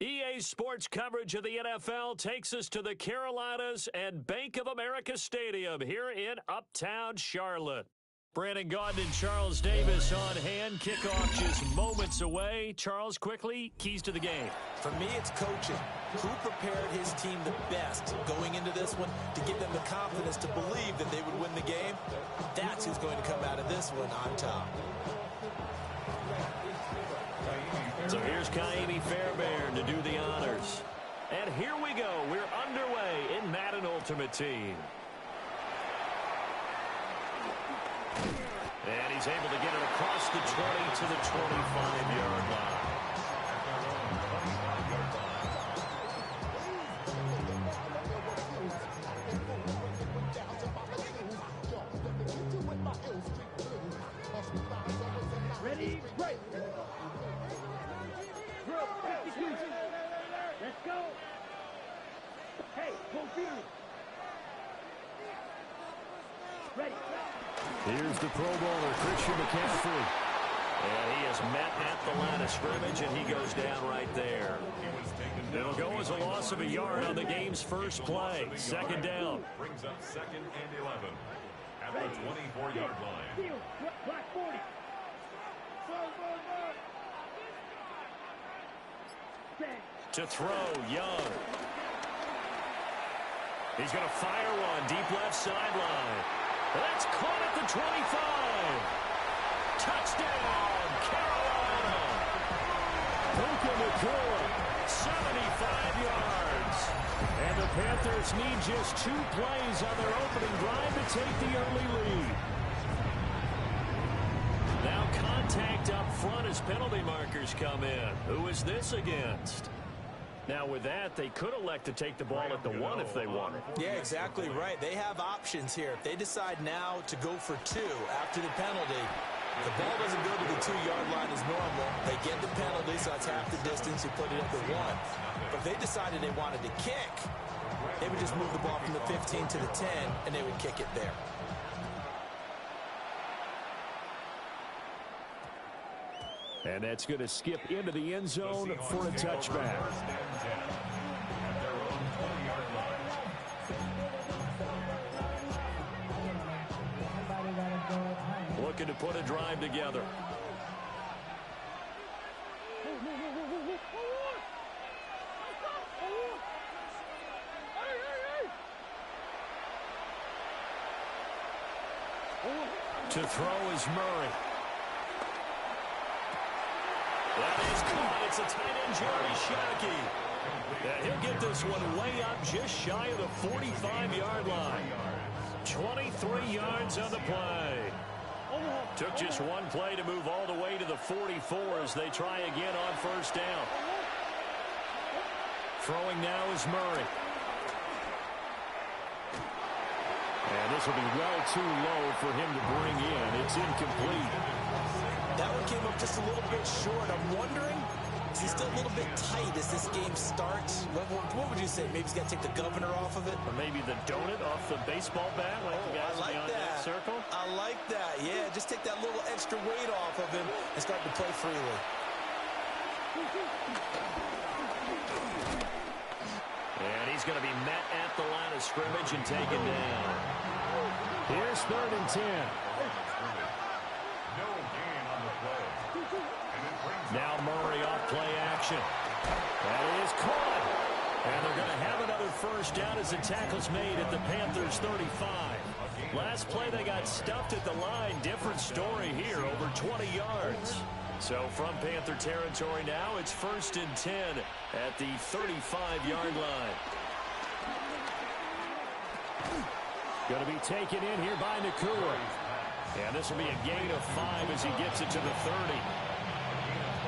EA Sports coverage of the NFL takes us to the Carolinas and Bank of America Stadium here in Uptown Charlotte. Brandon Gaudin and Charles Davis on hand. Kickoff just moments away. Charles, quickly, keys to the game. For me, it's coaching. Who prepared his team the best going into this one to give them the confidence to believe that they would win the game? That's who's going to come out of this one on top. So here's Kaimi Fairbairn to do the honors. And here we go. We're underway in Madden Ultimate Team. And he's able to get it across the 20 to the 25-yard line. Ready, break. Drill, 52. Let's go. Hey, full field. Ready. Here's the Pro Bowler, Christian McCaffrey. And he is met at the line of scrimmage, and he goes down right there. It'll go as a loss of a yard on the game's first play. Second down. Brings up 2nd and 11 at the 24-yard line. Black 40. To throw, Young. He's going to fire one, deep left sideline. That's caught at the 25. Touchdown, Carolina. Puka Nacua, 75 yards. And the Panthers need just 2 plays on their opening drive to take the early lead. Now contact up front as penalty markers come in. Who is this against? Now, with that, they could elect to take the ball at the 1 if they wanted. Yeah, exactly right. They have options here. If they decide now to go for 2 after the penalty, the ball doesn't go to the 2-yard line as normal. They get the penalty, so it's half the distance. You put it at the 1. But if they decided they wanted to kick, they would just move the ball from the 15 to the 10, and they would kick it there. And that's going to skip into the end zone for a touchback. Looking to put a drive together. To throw is Murray. That is caught. It's a tight end, Jerry Shockey. He'll get this one way up just shy of the 45-yard line. 23 yards on the play. Took just 1 play to move all the way to the 44 as they try again on first down. Throwing now is Murray. And this will be well too low for him to bring in. It's incomplete. That one came up just a little bit short. I'm wondering, is he still a little bit tight as this game starts? What would you say? Maybe he's got to take the governor off of it? Or maybe the donut off the baseball bat like the guys I like beyond that circle? I like that. Yeah, just take that little extra weight off of him and start to play freely. And he's going to be met at the line of scrimmage and taken down. Here's 3rd and 10. Now Murray off play action. That is caught. And they're going to have another first down as the tackle's made at the Panthers' 35. Last play they got stuffed at the line. Different story here, over 20 yards. So from Panther territory now, it's 1st and 10 at the 35-yard line. Going to be taken in here by Nacua. And this will be a gain of 5 as he gets it to the 30.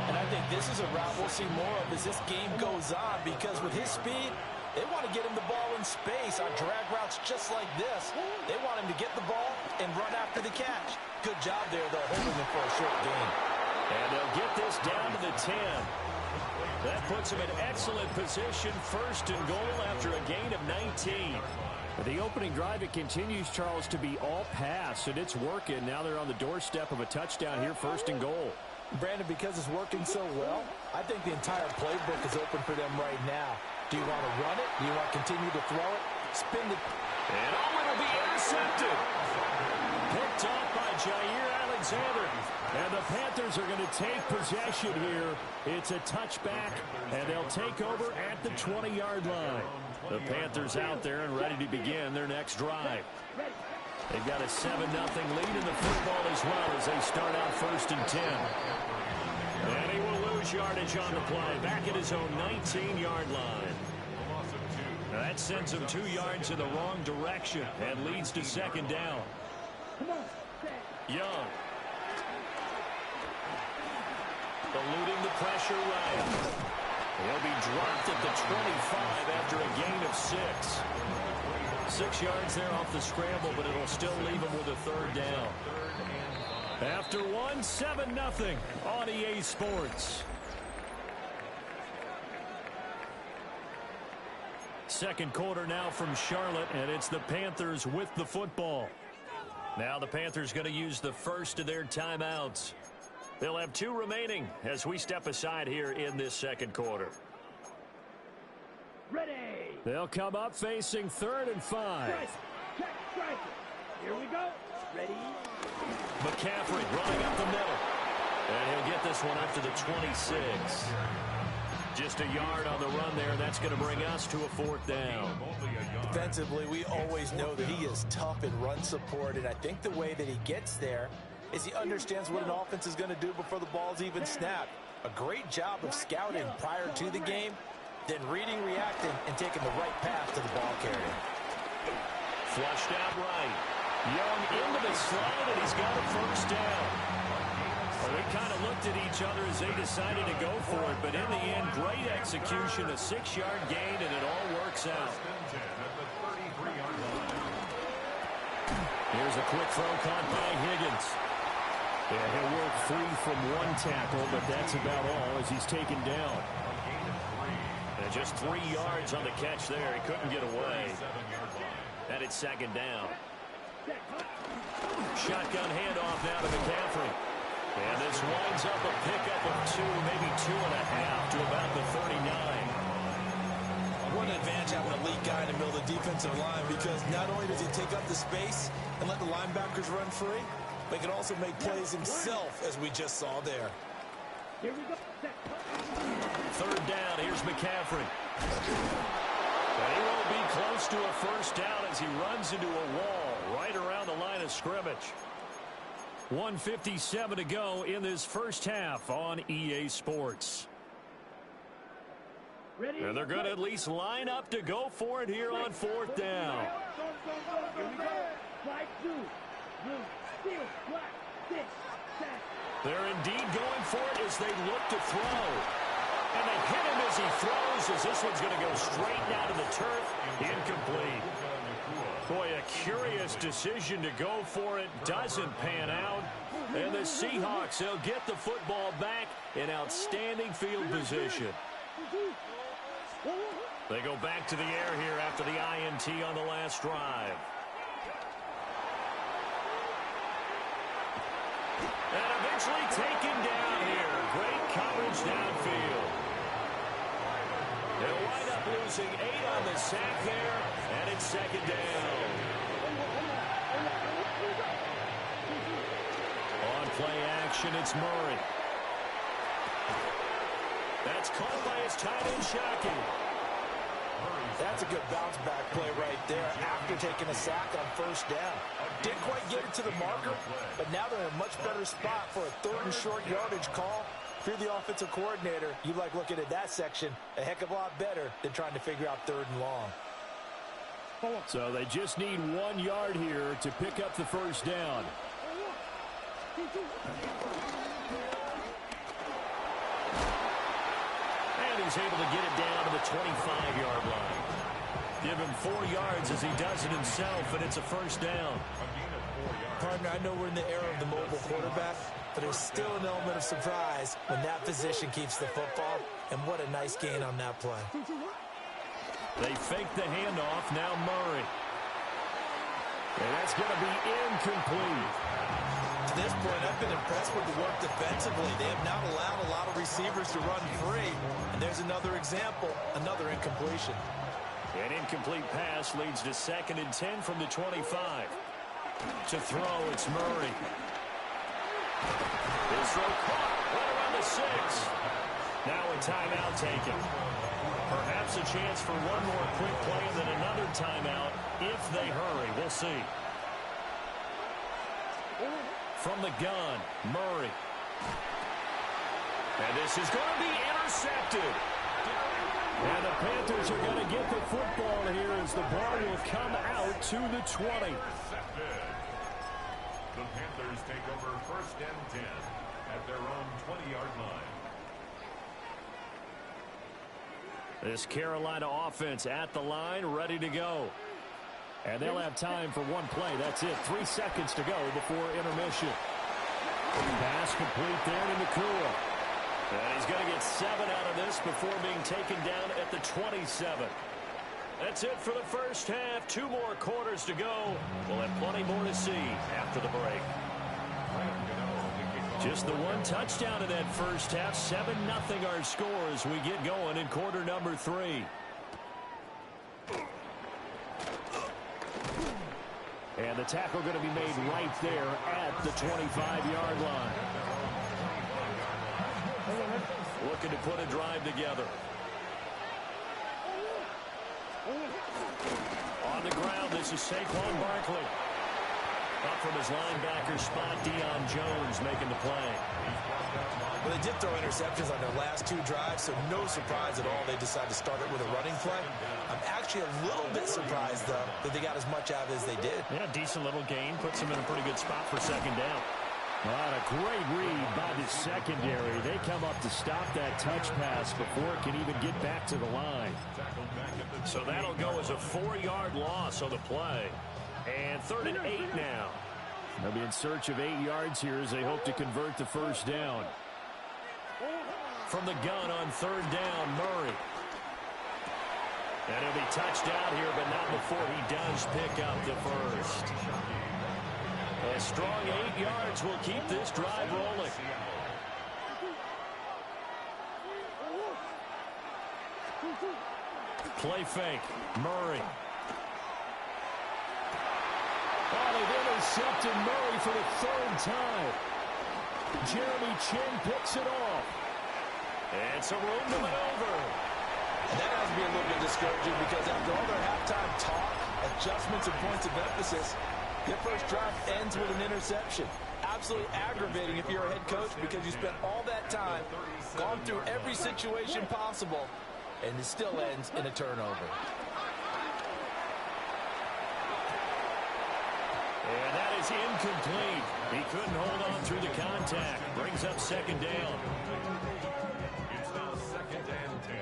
And I think this is a route we'll see more of as this game goes on, because with his speed, they want to get him the ball in space on drag routes just like this. They want him to get the ball and run after the catch. Good job there, though, holding him for a short gain. And they'll get this down to the 10. That puts him in excellent position, 1st and goal after a gain of 19. The opening drive, it continues, Charles, to be all pass, and it's working. Now they're on the doorstep of a touchdown here, 1st and goal. Brandon, because it's working so well, I think the entire playbook is open for them right now. Do you want to run it? Do you want to continue to throw it? Spin the... And it'll be intercepted. Picked off by Jair Alexander. And the Panthers are going to take possession here. It's a touchback, and they'll take over at the 20-yard line. The Panthers out there and ready to begin their next drive. They've got a 7-0 lead in the football as well as they start out 1st and 10. And he will lose yardage on the play. Back at his own 19-yard line. That sends him 2 yards in the wrong direction and leads to 2nd down. Young. Eluding the pressure right. He'll be dropped at the 25 after a gain of 6. 6 yards there off the scramble, but it'll still leave him with a 3rd down. After 1, 7-0 on EA Sports. Second quarter now from Charlotte, and it's the Panthers with the football. Now the Panthers going to use the first of their timeouts. They'll have 2 remaining as we step aside here in this second quarter. Ready. They'll come up facing 3rd and 5. Check, strike. Here we go. Ready. McCaffrey running up the middle. And he'll get this one up to the 26. Just a yard on the run there. That's going to bring us to a 4th down. Defensively, we always know that he is tough in run support, and I think the way that he gets there is he understands what an offense is going to do before the ball's even snapped. A great job of scouting prior to the game, then reading, reacting, and taking the right path to the ball carrier. Flushed out right. Young into the slide, and he's got a 1st down. Well, they kind of looked at each other as they decided to go for it, but in the end, great execution, a 6-yard gain, and it all works out. Here's a quick throw caught by Higgins. Yeah, he'll work free from 1 tackle, but that's about all as he's taken down. And just 3 yards on the catch there. He couldn't get away. And it's 2nd down. Shotgun handoff now to McCaffrey. And this winds up a pickup of 2, maybe 2.5 to about the 39. What an advantage having an elite guy in the middle of the defensive line, because not only does he take up the space and let the linebackers run free, but he can also make plays himself, as we just saw there. Here we go. 3rd down. Here's McCaffrey. And he won't be close to a 1st down as he runs into a wall right around the line of scrimmage. 1:57 to go in this first half on EA Sports. Ready. And they're going to at least line up to go for it here on 4th down. Here we go. Slide 2. Blue. Steel. Black. 6. 7. They're indeed going for it as they look to throw. And they hit him as he throws, as this one's going to go straight down to the turf. Incomplete. Boy, a curious decision to go for it. Doesn't pan out. And the Seahawks, they'll get the football back in outstanding field position. They go back to the air here after the INT on the last drive. And eventually taken down here. Great coverage downfield. They'll wind up losing 8 on the sack there, and it's 2nd down. On play action, it's Murray. That's caught by his tight end, Shockey. That's a good bounce back play right there after taking a sack on 1st down. Didn't quite get it to the marker, but now they're in a much better spot for a 3rd and short yardage call. If you're the offensive coordinator, you like looking at that section a heck of a lot better than trying to figure out 3rd and long. So they just need 1 yard here to pick up the 1st down. And he's able to get it down to the 25-yard line. Give him 4 yards as he does it himself, and it's a 1st down. Partner, I know we're in the era of the mobile quarterback, but there's still an element of surprise when that position keeps the football, and what a nice gain on that play. They fake the handoff, now Murray. And that's going to be incomplete. to this point, I've been impressed with the work defensively. They have not allowed a lot of receivers to run free. And there's another example, another incompletion. An incomplete pass leads to 2nd and 10 from the 25. To throw, it's Murray. His throw caught right around the 6. Now a timeout taken. Perhaps a chance for one more quick play and then another timeout if they hurry. We'll see. From the gun, Murray. And this is going to be intercepted. And the Panthers are going to get the football here as the ball will come out to the 20. The Panthers take over 1st and 10 at their own 20-yard line. This Carolina offense at the line, ready to go. And they'll have time for one play. That's it. 3 seconds to go before intermission. Pass complete there to Nakua. And he's going to get 7 out of this before being taken down at the 27. That's it for the first half. 2 more quarters to go. We'll have plenty more to see after the break. Just the 1 touchdown in that first half. 7-0 our score as we get going in quarter number 3. And the tackle going to be made right there at the 25-yard line. Looking to put a drive together. On the ground, this is Saquon Barkley. Up from his linebacker spot, Deion Jones making the play. Well, they did throw interceptions on their last 2 drives, so no surprise at all they decided to start it with a running play. I'm actually a little bit surprised, though, that they got as much out as they did. Yeah, decent little gain. Puts them in a pretty good spot for 2nd down. A great read by the secondary. They come up to stop that touch pass before it can even get back to the line. So that'll go as a 4-yard loss on the play. And 3rd and 8 now. They'll be in search of 8 yards here as they hope to convert the first down. From the gun on 3rd down, Murray. And he'll be touched out here, but not before he does pick up the first. A strong 8 yards will keep this drive rolling. Play fake. Murray. Oh, they've intercepted Murray for the 3rd time. Jeremy Chin picks it off. And some room to maneuver. And that has to be a little bit discouraging because after all their halftime talk, adjustments and points of emphasis, their first drive ends with an interception. Absolutely aggravating if you're a head coach because you spent all that time, gone through every situation possible, and it still ends in a turnover. And that is incomplete. He couldn't hold on through the contact. Brings up 2nd down. It's now 2nd and 10.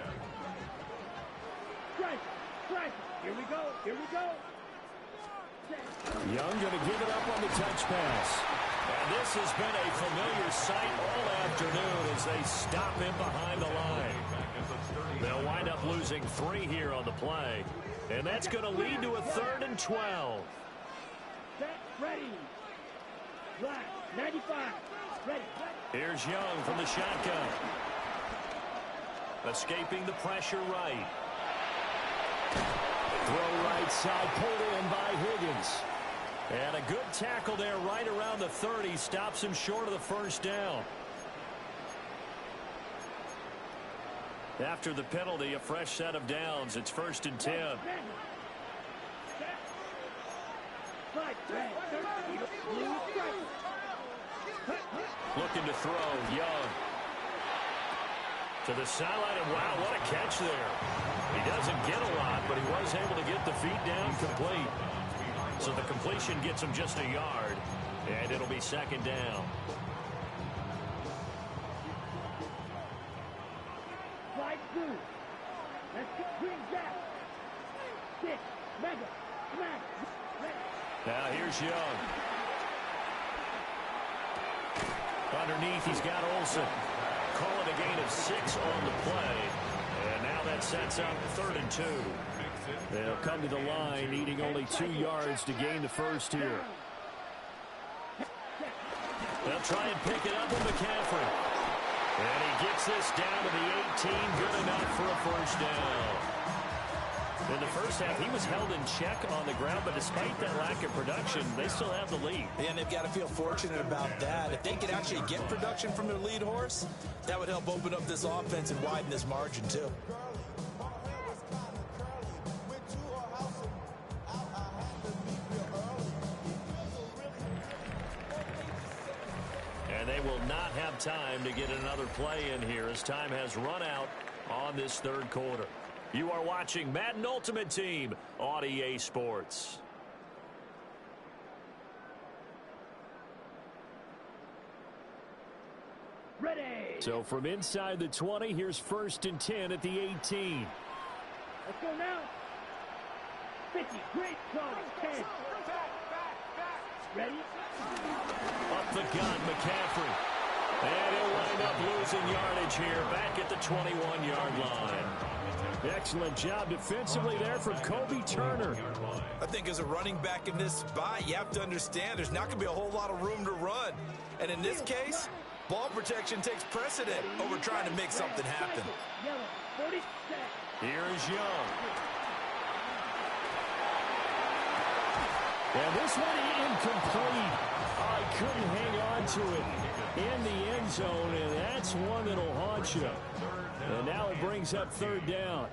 Strike. Here we go. Young going to give it up on the touch pass. And this has been a familiar sight all afternoon as they stop him behind the line. They'll wind up losing 3 here on the play. And that's going to lead to a 3rd and 12. Set, ready. Black, 95. Ready. Here's Young from the shotgun. Escaping the pressure right. Throw right side, pulled in by Higgins. And a good tackle there right around the 30. Stops him short of the first down. After the penalty, a fresh set of downs. It's 1st and 10. Looking to throw, Young. To the sideline, and wow, what a catch there. He doesn't get a lot, but he was able to get the feet down complete. So the completion gets him just a yard, and it'll be 2nd down. Slide 2. Let's get green jack. 6, mega, smash, ready. Now here's Young. Underneath, he's got Olsen. Call it a gain of 6 on the play. And now that sets up 3rd and 2. They'll come to the line, needing only 2 yards to gain the first here. They'll try and pick it up with McCaffrey. And he gets this down to the 18. Good enough for a first down. In the first half, he was held in check on the ground, but despite that lack of production, they still have the lead. And they've got to feel fortunate about that. If they could actually get production from their lead horse, that would help open up this offense and widen this margin, too. And they will not have time to get another play in here as time has run out on this third quarter. You are watching Madden Ultimate Team on EA Sports. Ready. So from inside the 20, here's 1st and 10 at the 18. Let's go now. 50. Great call. 10. Ready? Up the gun, McCaffrey. And he'll wind up losing yardage here back at the 21-yard line. Excellent job defensively there from Kobe Turner. I think as a running back in this spot, you have to understand there's not going to be a whole lot of room to run. And in this case, ball protection takes precedent over trying to make something happen. Here is Young. And this one incomplete. I couldn't hang on to it in the end zone, and that's one that'll haunt you. And now it brings up 3rd down.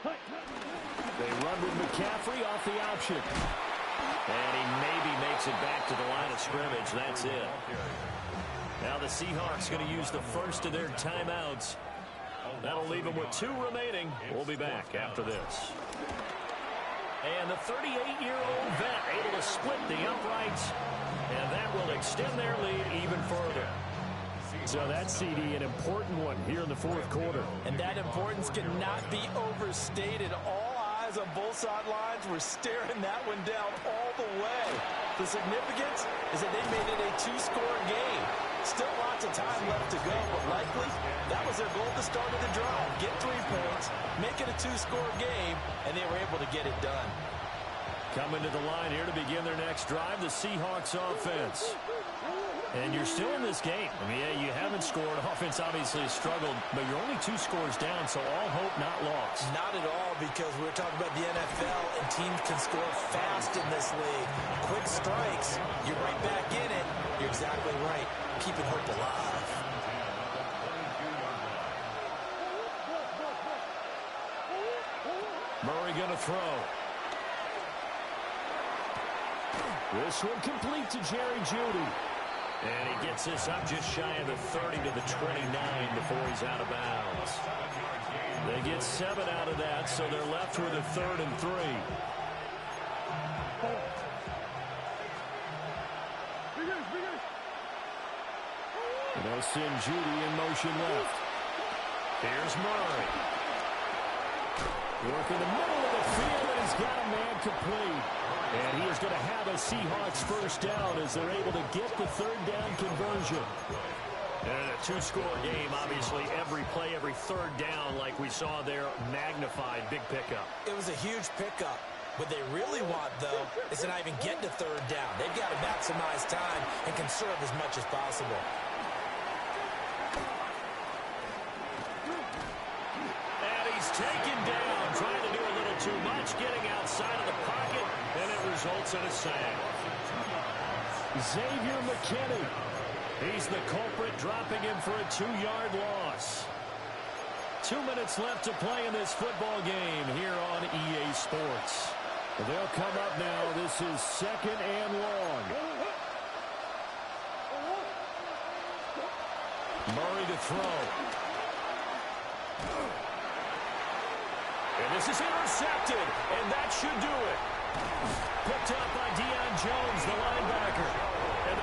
They run with McCaffrey off the option. And he maybe makes it back to the line of scrimmage. That's it. Now the Seahawks going to use the first of their timeouts. That'll leave them with 2 remaining. We'll be back after this. And the 38-year-old vet able to split the uprights. And that will extend their lead even further. So that's, CD, an important one here in the 4th quarter. And that importance cannot be overstated. All eyes on both sidelines were staring that one down all the way. The significance is that they made it a 2-score game. Still lots of time left to go, but likely that was their goal at the start of the drive. Get 3 points, make it a 2-score game, and they were able to get it done. Coming to the line here to begin their next drive, the Seahawks offense. And you're still in this game. I mean, yeah, you haven't scored. Offense obviously has struggled, but you're only 2 scores down, so all hope not lost. Not at all, because we're talking about the NFL, and teams can score fast in this league. Quick strikes, you're right back in it. You're exactly right. Keeping hope alive. Murray going to throw. This one complete to Jerry Jeudy. And he gets this up just shy of the 30 to the 29 before he's out of bounds. They get 7 out of that, so they're left with a 3rd and 3. And they'll send Jeudy in motion left. Here's Murray. Working the middle of the field, and he's got a man complete. And he is going to have a Seahawks first down as they're able to get the 3rd down conversion. And a 2-score game, obviously, every play, every 3rd down, like we saw there, magnified, big pickup. It was a huge pickup. What they really want, though, is to not even get to 3rd down. They've got to maximize time and conserve as much as possible. And he's taken down, trying to do a little too much, getting outside of the pocket, and it results in a sack. Xavier McKinney, he's the culprit, dropping him for a 2-yard loss. 2 minutes left to play in this football game here on EA Sports. They'll come up now. This is 2nd and long. Murray to throw. And this is intercepted, and that should do it. Picked up by Deion Jones, the linebacker. And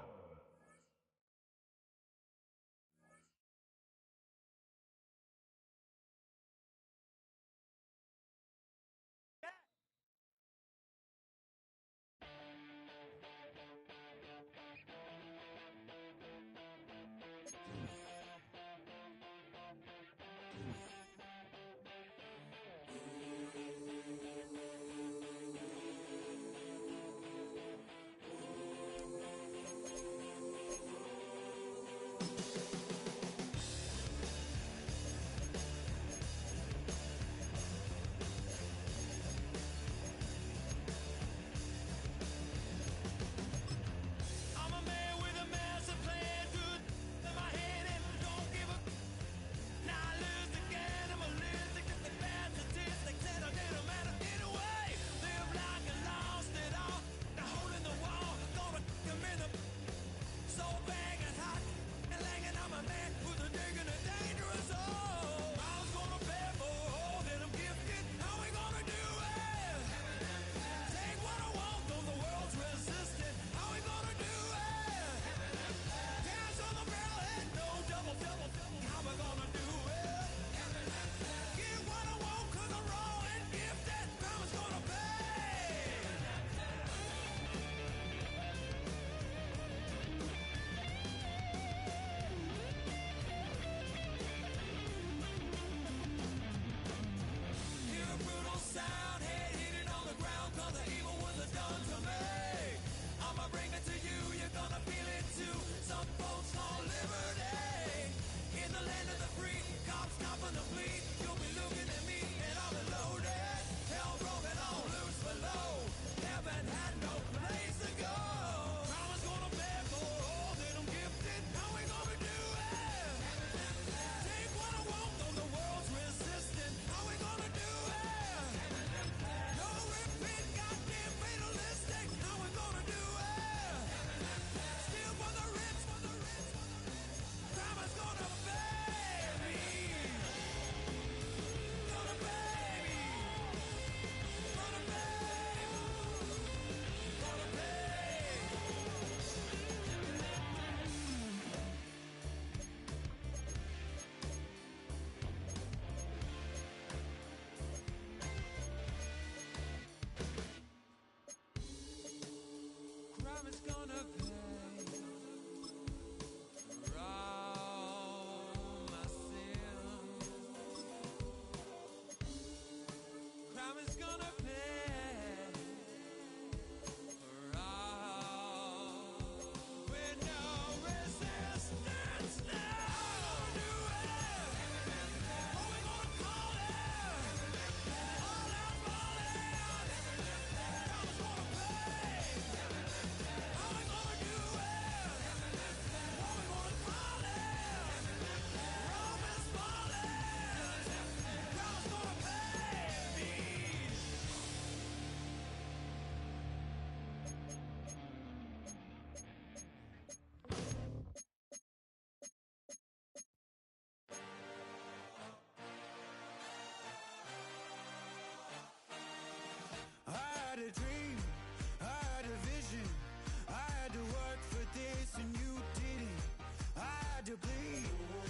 to bleed,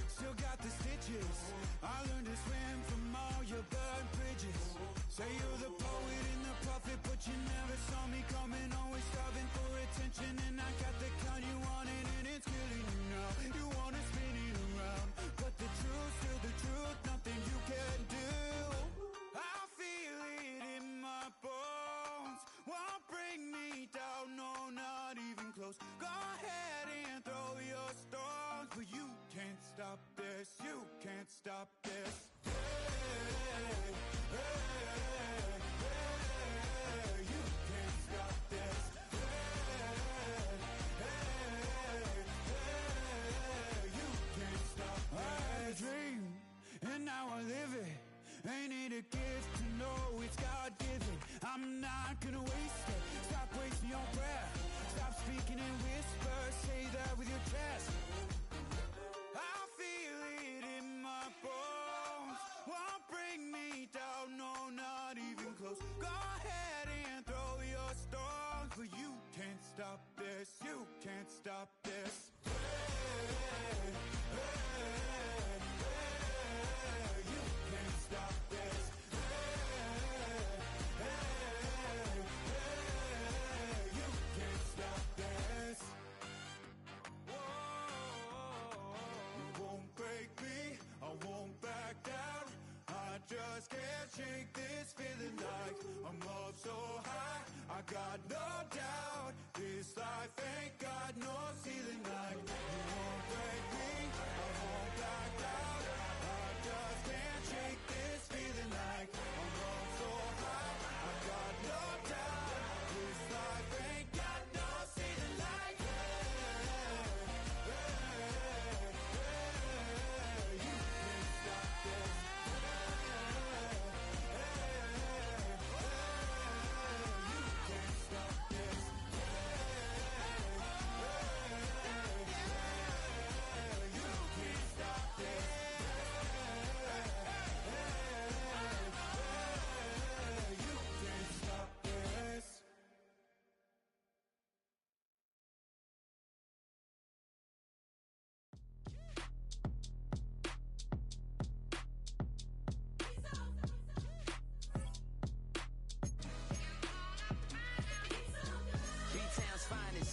still got the stitches. I learned to swim from all your burnt bridges. Say you're the poet and the prophet, but you never saw me coming. Always starving for attention, and I got the kind you wanted, and it's killing you now. You wanna spin it around, but the truth's still the truth, nothing you can do. I feel it in my bones, won't bring me down, no, not even close. Go ahead and throw your stones, but you can't stop this, you can't stop this. Hey, hey, hey, you can't stop this. Hey, hey, hey, you can't stop this. I had a dream, and now I live it. Ain't it a gift to know it's God-given? I'm not gonna waste it. Stop wasting your breath. Stop speaking in whispers. Say that with your chest. I feel it in my bones. Won't bring me down, no, not even close. Go ahead and throw your stones, but you can't stop this. You can't stop this. Hey, hey, hey, you can't stop this. Hey, hey, hey, you can't stop this. Whoa, you won't break me, I won't back down. I just can't shake this feeling like I'm up so high. I got no doubt this life ain't got no ceiling like. You won't break me, I won't back down. I just can't shake this feeling like I'm up so high. I got no doubt this life ain't got no ceiling like. Hey, hey, hey, you can't stop this.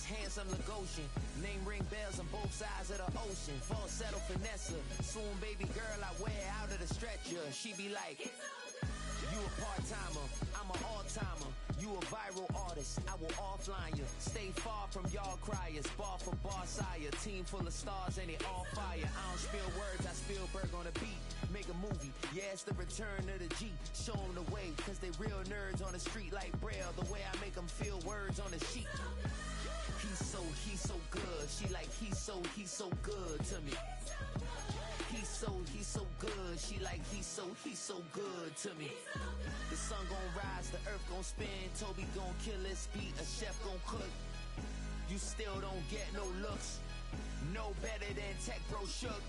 Handsome Lagosian, name ring bells on both sides of the ocean. Falsetto finesse, swoon baby girl I wear out of the stretcher. She be like, you a part-timer, I'm an all-timer. You a viral artist, I will offline you. Stay far from y'all criers, bar for bar sire. Team full of stars and they all fire. I don't spill words, I Spielberg on the beat. Make a movie, yeah, it's the return of the G. Show them the way, cause they real nerds on the street like Braille. The way I make them feel words on the sheet. He's so good. She like, he's so good to me. He's so good. She like, he's so good to me. The sun gon' rise, the earth gon' spin. Toby gon' kill this beat, a chef gon' cook. You still don't get no looks. No better than Tech Bro Chug.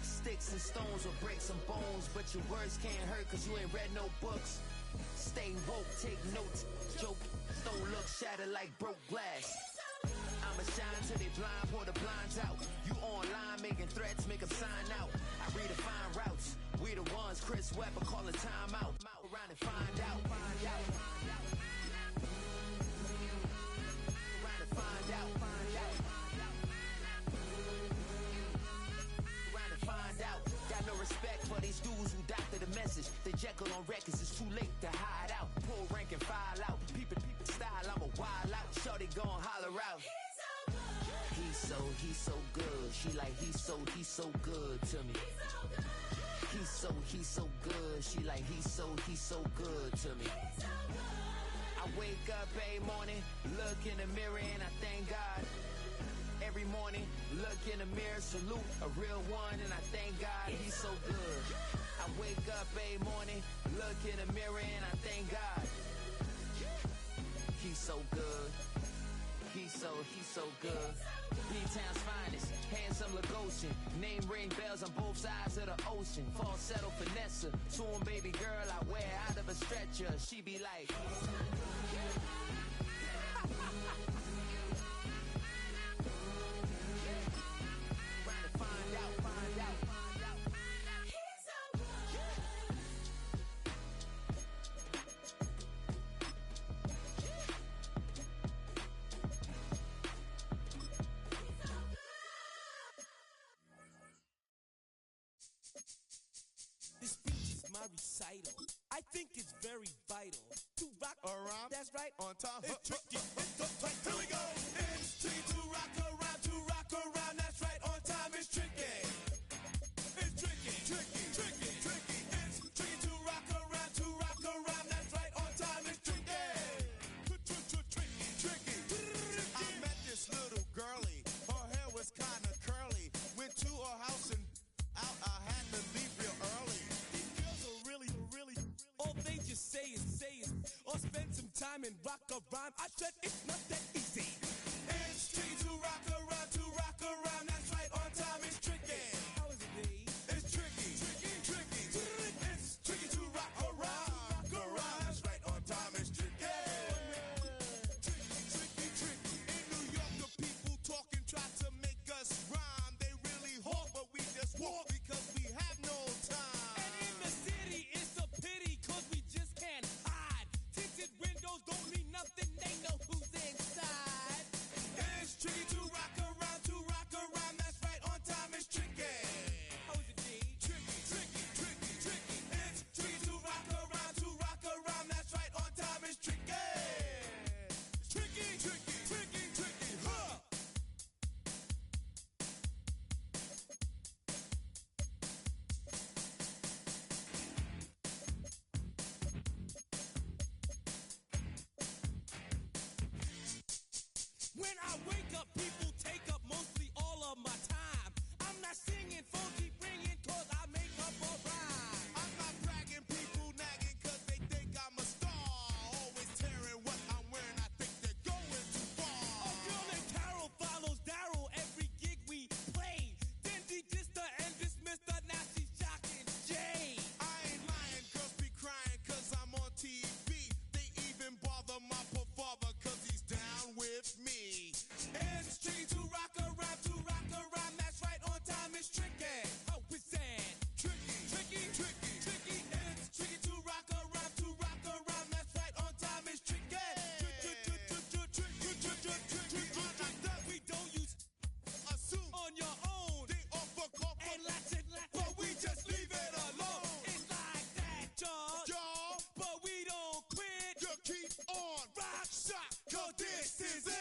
Sticks and stones will break some bones, but your words can't hurt cause you ain't read no books. Stay woke, take notes, joke. Don't look shattered like broke glass. I'ma shine till they blind, pour the blinds out. You online making threats, make them sign out. I redefine routes. We the ones Chris Webber calling time out. Around and find out. Find out. Around and find out. Find out. Around and find out. Got no respect for these dudes who doctor the message. The Jekyll on records, it's too late to hide out. Pull rank and file out. Peepin' style, I'm a wild out. Shorty gon' holler out. He's so good. She like, he's so good to me. He's so good. She like, he's so good to me. I wake up every morning, look in the mirror and I thank God. Every morning, look in the mirror, salute a real one and I thank God he's so good. I wake up every morning, look in the mirror and I thank God. He's so good. He's so good. B-Town's finest, handsome Lagosian. Name ring bells on both sides of the ocean. Falsetto finesse, swoon baby girl I wear out of a stretcher. She be like, trying to find think it's very vital to rock around. That's right, on time. It's tricky. It's the tight. Here we go. It's tricky to rock around. To rock around. That's right, on time. It's tricky. It's tricky, tricky, tricky, tricky. It's tricky to rock around. To rock around. That's right, on time. It's tricky. Tricky, tricky. I met this little girlie. Her hair was kind of curly. Went to her house and out. I had to leave real early. These girls are really, all they just say is, or spend some time and rock a rhyme. I said it's not that easy. It's tricky to rock around, that's right, on time, it's tricky. How is it, D? It's tricky, tricky. It's tricky to rock around, that's right, on time, it's tricky. Tricky. In New York, the people talking try to make us rhyme. They really hawk, but we just walk because we have no time. And in the city, it's a pity, cause we just can't hide. Tinted windows don't mean nothing, they know who's inside. It's tricky to rock around, that's right, on time, it's tricky. How is it, D? Tricky. It's tricky to rock around, that's right, on time, it's tricky. Tricky, huh? When I wake up, people take up mostly all of my time. I'm not singing, phone keep ringing, cause I make up a rhyme. I'm not bragging, people nagging, cause they think I'm a star. Always tearing what I'm wearing, I think they're going too far. A girl named Carol follows Daryl every gig we play. Then she dissed her and dismissed her, now she's shocking Jay. I ain't lying, girls be crying, cause I'm on TV. They even bother my poor father, cause he's down with me. It's tricky to rock around, that's right, on time, it's tricky. How is that? Tricky. It's tricky to rock around, that's right, on time, it's tricky. We don't use assume on your own. They offer call and lots, but we just leave it alone. It's like that, y'all, but we don't quit. You keep on rock shot, cause this is it.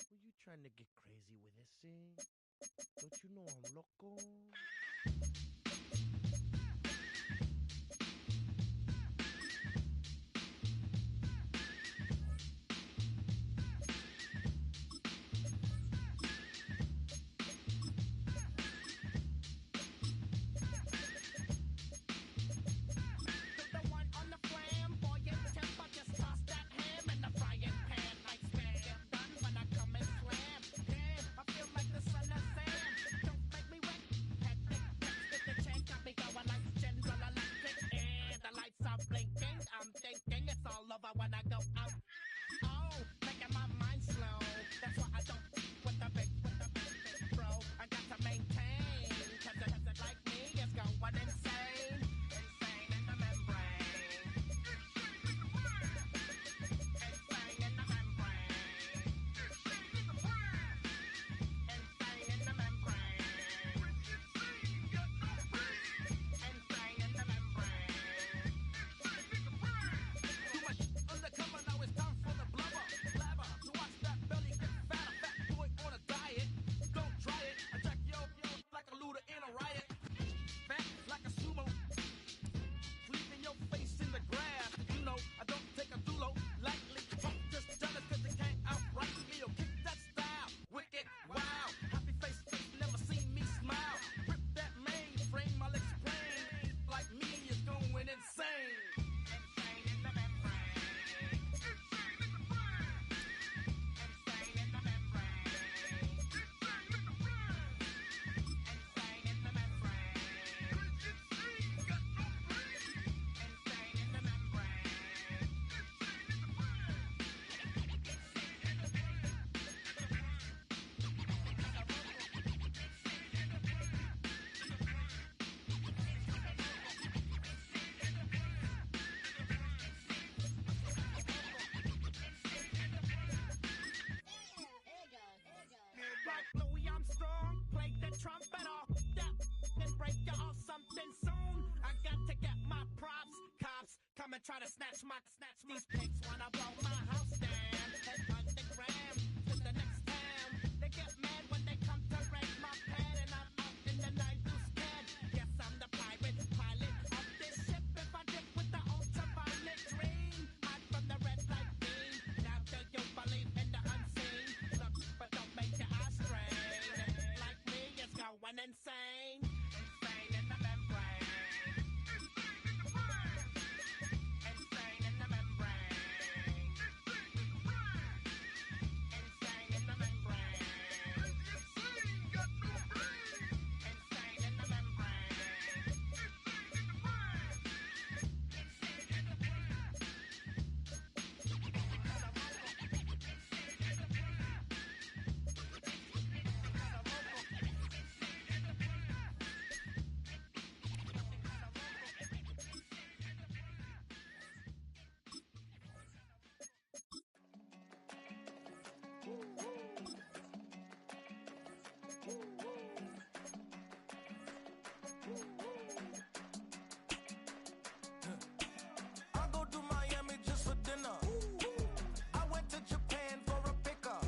Were you trying to get crazy with this thing? Don't you know I'm loco? The one on the flamboyant temper, just toss that ham in the frying pan. Like spam, get done when I come and slam. Damn, I feel like the son of Sam. Don't make me wet, wanna try to snatch these pigs wanna blow my house down. Head underground to the next town. They get mad when they come to raid my pad, and I'm out in the night to scared. Yes, I'm the pirate pilot of this ship. If I dip with the ultraviolet dream, hide from the red light beam. Now do you believe in the unseen? Look, but don't make your eyes strain. Like me, it's going insane. Insane in the membrane. Insane in the membrane. Insane in the membrane. Insane in the membrane. I go to Miami just for dinner. I went to Japan for a pickup.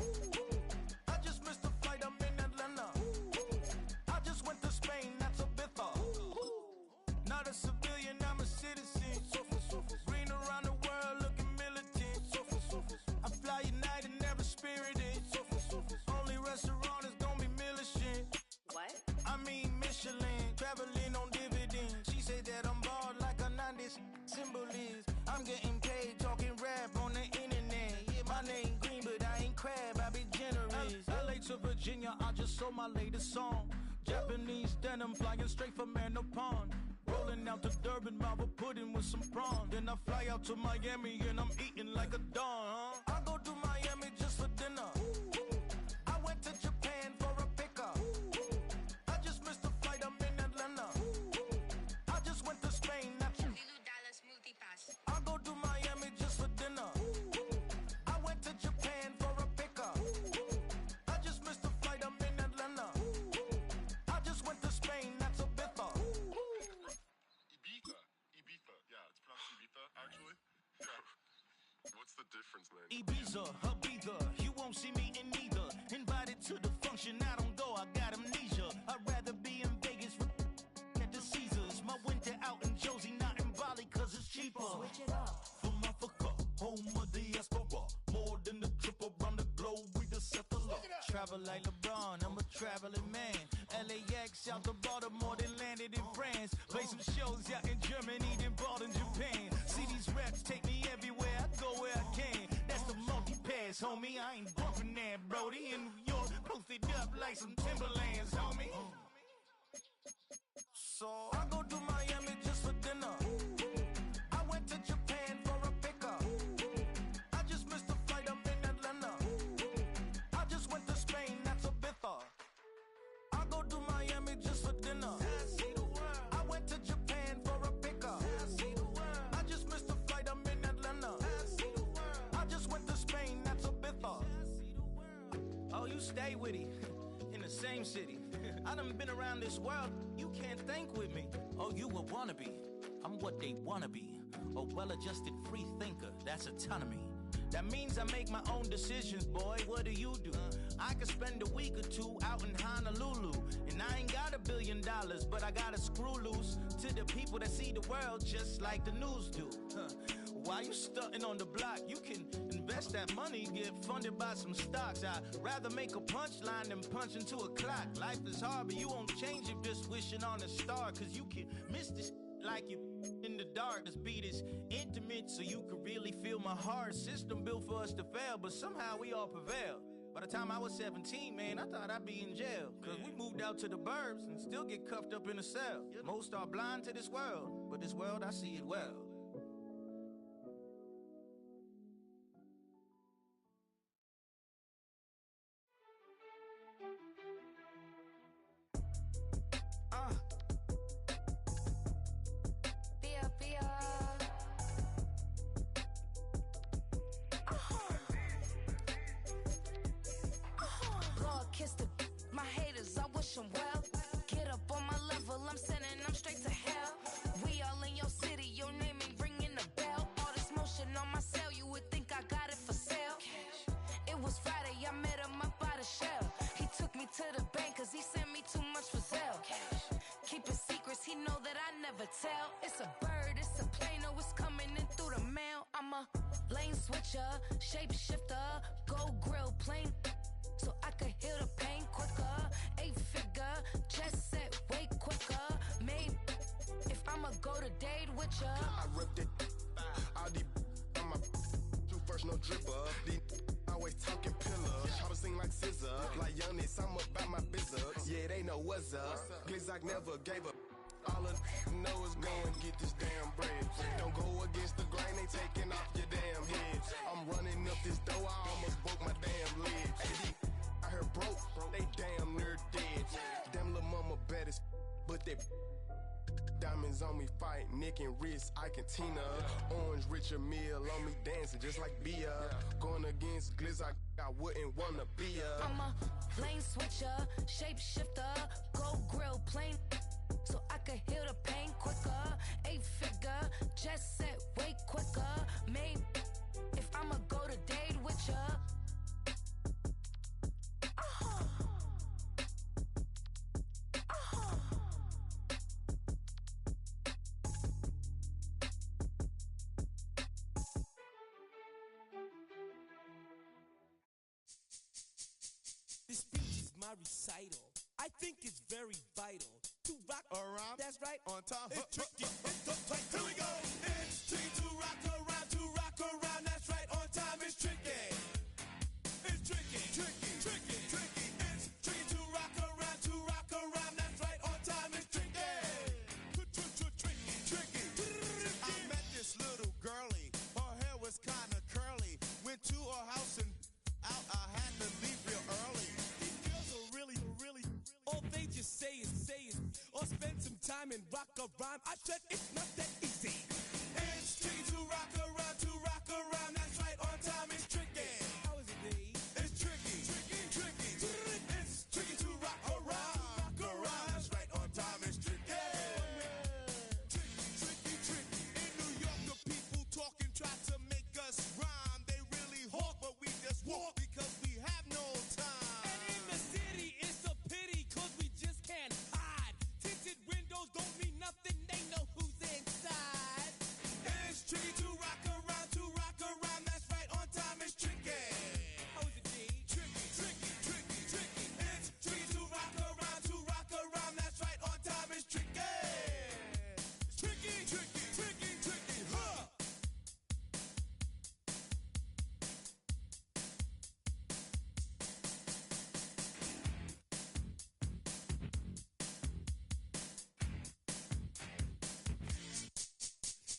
I just missed a flight, I'm in Atlanta. I just went to Spain, that's a Ibiza. Not a civilian, I'm a citizen. Green around the world, looking militant. I fly United, never spirited. Only restaurant is gonna be militant. What? I mean Michelin, traveling on dividends. She said that I'm bald like a 90s symbol is. I'm getting paid talking rap on the internet. Yeah, my name green, but I ain't crab, I be generous. LA to Virginia, I just sold my latest song. Japanese denim flying straight from Manapon. Rolling out to Durban, Marble pudding with some prawn. Then I fly out to Miami and I'm eating like a don. I go to Miami just for dinner. I went to Japan for a pickup. I just missed a flight, I'm in Atlanta. I just went to Spain, that's I go to Miami just for dinner. I went to Japan for a pickup. I just missed a flight, I'm in Atlanta. I just went to Spain, that's a Ibiza. Ibiza. Yeah, it's pronounced Ibiza, actually. Yeah. What's the difference, man? Ibiza, Ibiza, you won't see me in neither. Invited to the function, I don't go, I got amnesia. I'd rather be in Vegas at the Caesars. My winter out in Josie, not in Bali, cause it's cheaper. Switch it up. From Africa, home of the diaspora. More than the trip around the globe, we just set the law. Travel like LeBron, I'm a traveling man. LAX out the Baltimore, then landed in France. Play some shows out in Germany, then bought in Japan. See these reps take me everywhere, I go where I can. That's the multi-pass, homie, I ain't bumping that, Brody. In New York, posted up like some Timberlands, homie. So I go to Miami just for dinner. I went to Japan for a pickup. I just missed a flight, I'm in Atlanta. I just went to Spain, that's a Ibiza. I go to Miami just for dinner. I went to Japan for a pickup. I just missed a flight, I'm in Atlanta. I just went to Spain, that's a Ibiza. Oh, you stay with it. In the same city. I done been around this world, you can't think with me. Oh, you a wannabe, I'm what they wanna be. A well-adjusted free thinker, that's autonomy. That means I make my own decisions, boy, what do? I could spend a week or two out in Honolulu. And I ain't got $1 billion, but I got a screw loose to the people that see the world just like the news do. While you stunting on the block, you can invest that money, get funded by some stocks. I'd rather make a punchline than punch into a clock. Life is hard, but you won't change it just wishing on a star. Cause you can miss this like you in the dark. This beat is intimate, so you can really feel my heart. System built for us to fail, but somehow we all prevail. By the time I was 17, man, I thought I'd be in jail. Cause we moved out to the burbs and still get cuffed up in a cell. Most are blind to this world, but this world, I see it well. My haters, I wish them well. Get up on my level, I'm sending them straight to hell. We all in your city, your name ain't ringing the bell. tell. It's a bird, it's a plane, oh, it's coming in through the mail. I'm a lane switcher, shapeshifter, go grill plane, so I could heal the pain quicker. 8-figure, chest set way quicker. Maybe if I'ma go to date with ya. I ripped it. All these on my two first, no dripper. These always talking pillars. Chopper sing like scissor. Like youngest, I'm about my business. Yeah, they know what's up. Glizzock never gave up. All of know is go and get this damn bread. Don't go against the grain, they taking off your damn head. I'm running up this dough, I almost broke my damn leg. Hey, I heard broke, they damn near dead. Damn little mama bad as but they diamonds on me fight, neck and wrist, I can Tina. Orange Richard Mill on me dancing just like Bia. Going against Glizzock, I wouldn't wanna be a. I'm a lane switcher, shapeshifter, go grill plane, so I could heal the pain quicker. 8-figure, chest set way quicker. Maybe if I'ma go to date with ya. This speech is my recital. I think it's very vital to rock around. That's right, on time. It's tricky. It's so tight. Here we go. It's tricky to rock around. To rock around. That's right, on time. It's tricky. It's tricky. Tricky. Tricky. Tricky. It's tricky to rock around. To rock around. That's right, on time. It's tricky. Tricky. Tricky. I met this little girlie. Her hair was kind of curly. Went to her house and out. I had to leave real early. These girls are really. All they just say is, or spend some time and rock a rhyme. I said it's not that easy. It's tricky to rock around. That's right, on time. It's tricky. How is it, D? It's tricky. Tricky. It's tricky to rock around. That's right, on time. It's tricky. Tricky. In New York, the people talking try to make us rhyme. They really hawk, but we just walk because we have no time. And in the city, it's a pity, cause we just can't hide. Tinted windows don't mean nothing, they know who's inside. It's tricky to rock around, that's right, on time. It's tricky. How is it, D? Tricky. It's tricky to rock around, that's right, on time. It's tricky. Tricky, huh?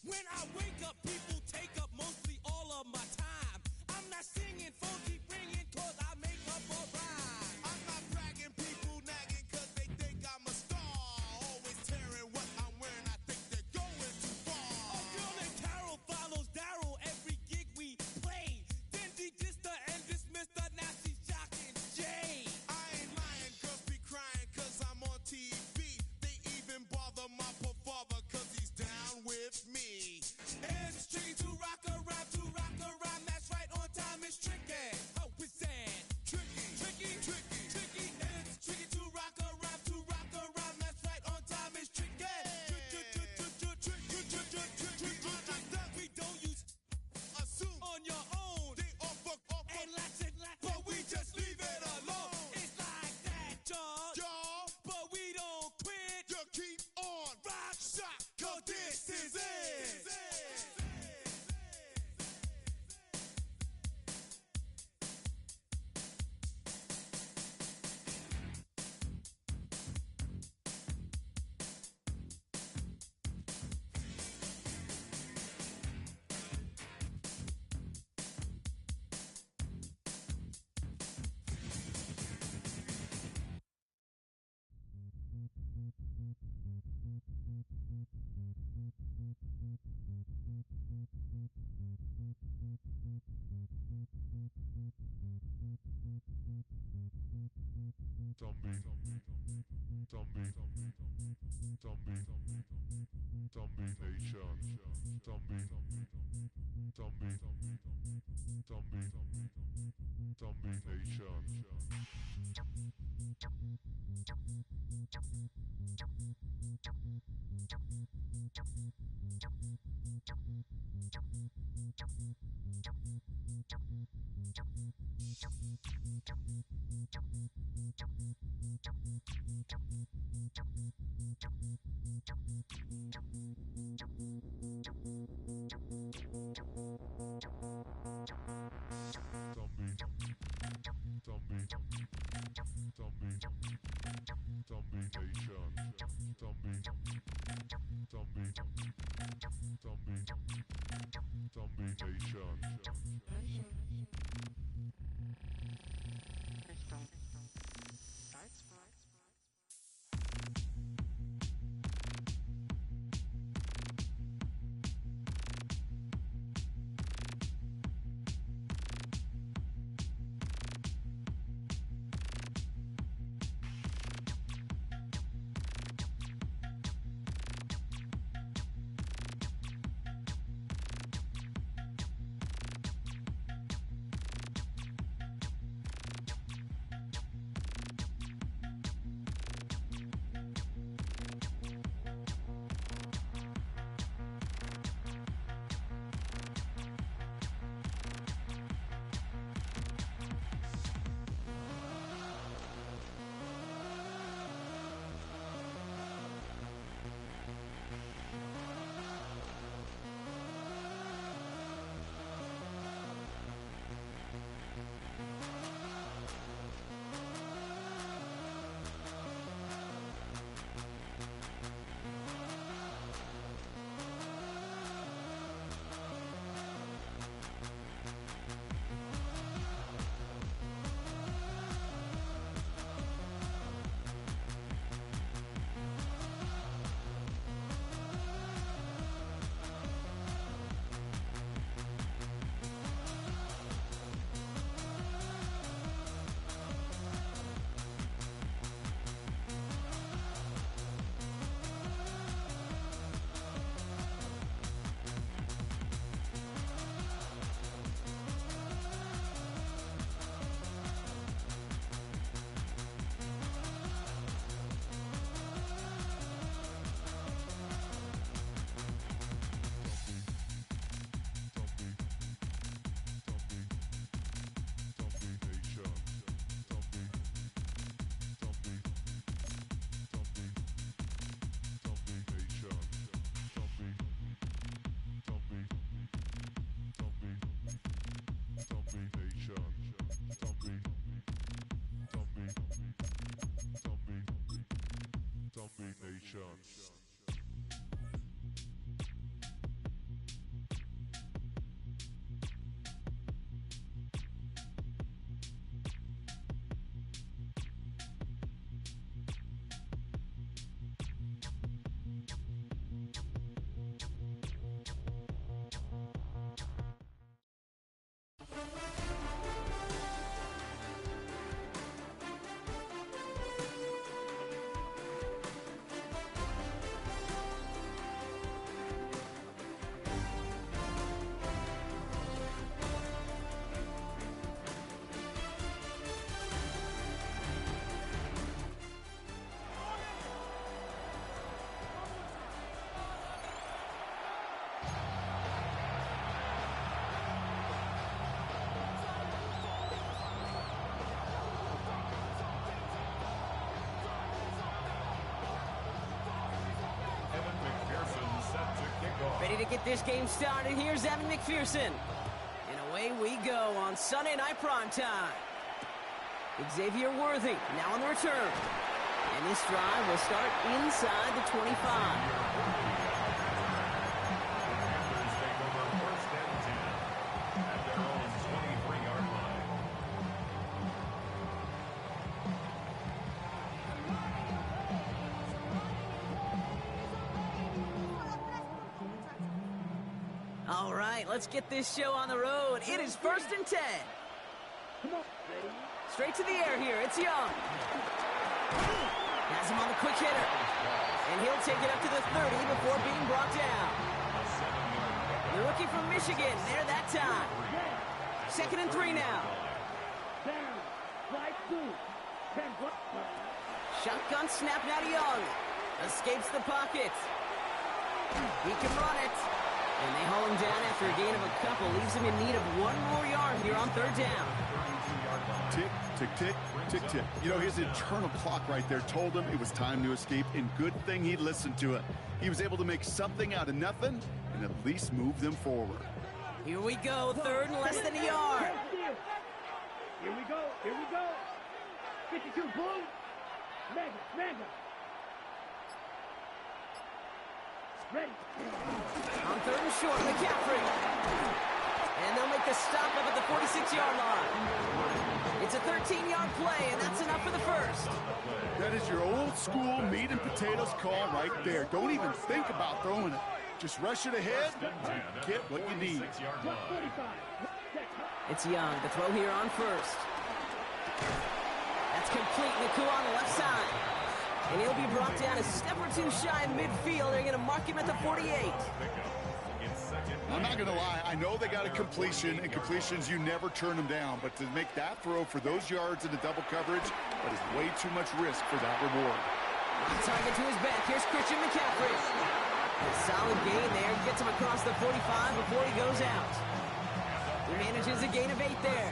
When I wake up, people take up mostly all of my time. I'm not singing, phone keep ringing, cause I make up a rhyme. I'm not bragging, people nagging, cause they think I'm a star. Always tearing what I'm wearing, I think they're going too far. A girl named Carol follows Daryl every gig we play. Then de-dissed her and dismissed her, now she's shocking Jay. I ain't lying, girls be crying, cause I'm on TV. They even bother my poor father, cause he's down with me. It's tricky to rock around, that's right, on time. It's tricky. How is that? Tricky. It's tricky to rock around, that's right, on time. It's tricky. We don't use assume on your own. They all fuck off and latch, but we just leave it alone. It's like that, y'all. But we don't quit. You keep on rock shock, cause this is it. Zombie Nation. Ready to get this game started. Here's Evan McPherson. And away we go on Sunday Night Primetime. Xavier Worthy now on the return. And this drive will start inside the 25. All right, let's get this show on the road. It is 1st and 10. Straight to the air here. It's Young. Has him on the quick hitter. And he'll take it up to the 30 before being brought down. The rookie from Michigan there that time. 2nd and 3 now. Shotgun snap now to Young. Escapes the pocket. He can run it. And they haul him down after a gain of a couple. Leaves him in need of one more yard here on third down. Tick, tick, tick, tick, tick. You know, his internal clock right there told him it was time to escape, and good thing he listened to it. He was able to make something out of nothing and at least move them forward. Here we go, third and less than a yard. Here we go, here we go. 52 blue. Mega. Ready. On third and short, McCaffrey. And they'll make the stop up at the 46-yard line. It's a 13-yard play, and that's enough for the first. That is your old school meat and potatoes call right there. Don't even think about throwing it. Just rush it ahead, get what you need. It's Young, the throw here on first. That's complete. Naku on the left side. And he'll be brought down a step or two shy in midfield. They're going to mark him at the 48. I'm not going to lie. I know they got a completion, and completions, you never turn them down. But to make that throw for those yards in the double coverage, that is way too much risk for that reward. On target to his back. Here's Christian McCaffrey. A solid gain there. Gets him across the 45 before he goes out. He manages a gain of 8 there.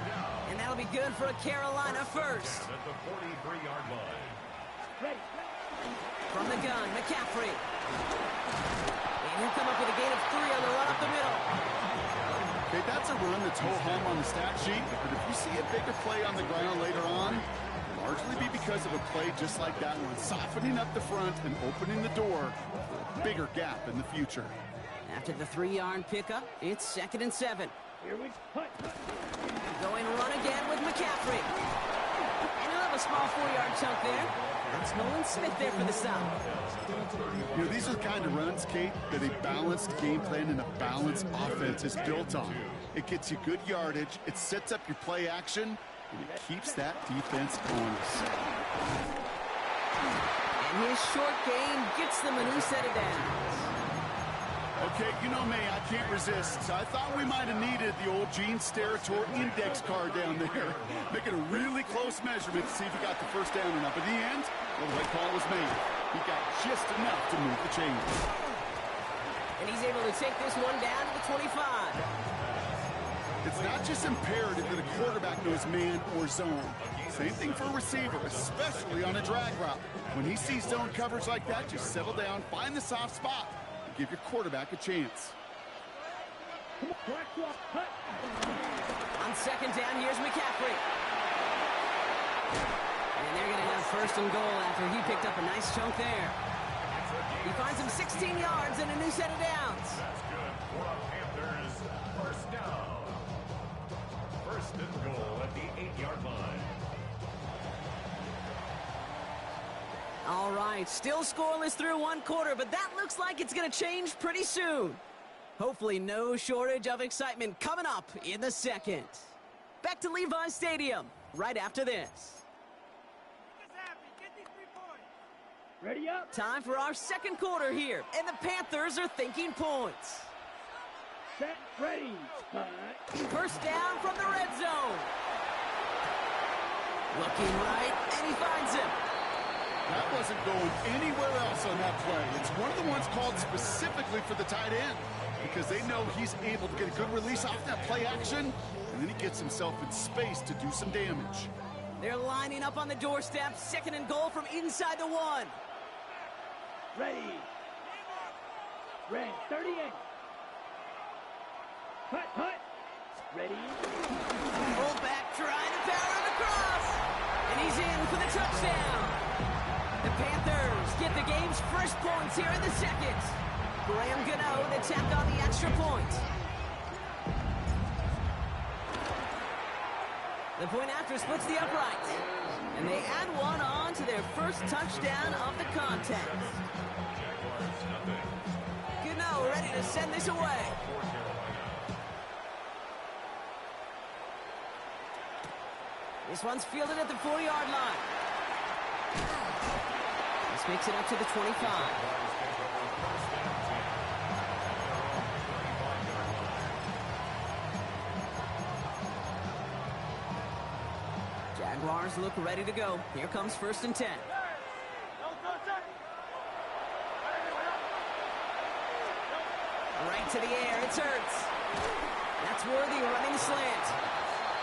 And that'll be good for a Carolina first. At the 43-yard line. From the gun, McCaffrey. And he'll come up with a gain of 3 on the run up the middle. Okay, that's a run that's ho-hum on the stat sheet, but if you see a bigger play on the ground later on, it'll largely be because of a play just like that one, softening up the front and opening the door for a bigger gap in the future. After the 3-yard pickup, it's 2nd and 7. Here we go. Going run again with McCaffrey. And he'll have a small 4-yard chunk there. That's Nolan Smith there for the stop. You know, these are the kind of runs, Kate, that a balanced game plan and a balanced offense is built on. It gets you good yardage, it sets up your play action, and it keeps that defense honest. And his short game gets them a new set of downs. Okay, you know me, I can't resist. So I thought we might have needed the old Gene Steratore index card down there. Making a really close measurement to see if he got the first down or not. But in the end, well, the right call was made. He got just enough to move the chains. And he's able to take this one down to the 25. It's not just imperative that a quarterback knows man or zone. Same thing for a receiver, especially on a drag route. When he sees zone coverage like that, just settle down, find the soft spot. Give your quarterback a chance. On second down, here's McCaffrey. And they're going to have first and goal after he picked up a nice chunk there. He finds him 16 yards and a new set of downs. That's good for the Panthers. First down. First and goal at the 8-yard line. All right, still scoreless through one quarter, but that looks like it's going to change pretty soon. Hopefully no shortage of excitement coming up in the second. Back to Levi Stadium right after this. Ready up. Time for our second quarter here, and the Panthers are thinking points. Set, ready. First down from the red zone. Looking right, and he finds him. That wasn't going anywhere else on that play. It's one of the ones called specifically for the tight end because they know he's able to get a good release off that play action, and then he gets himself in space to do some damage. They're lining up on the doorstep. Second and goal from inside the 1. Ready. Red, 38. Hut. Ready. Fullback trying to power him across. And he's in for the touchdown. The Panthers get the game's first points here in the second. Graham Gano that tapped on the extra point. The point after splits the upright. And they add one on to their first touchdown of the contest. Gano ready to send this away. This one's fielded at the 4-yard line. This makes it up to the 25. Jaguars look ready to go. Here comes 1st and 10. Right to the air, it's Ertz. That's Worthy running slant.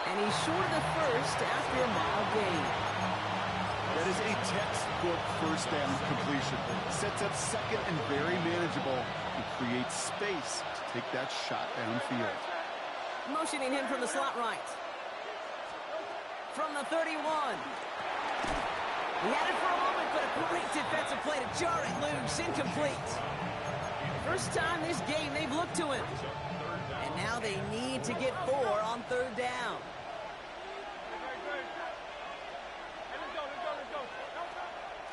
And he's short of the first after a mile gain. That is a textbook first down completion. Sets up second and very manageable and creates space to take that shot downfield. Motioning him from the slot right. From the 31. He had it for a moment, but a great defensive play to jar it loose. Incomplete. First time this game they've looked to him. And now they need to get 4 on 3rd down.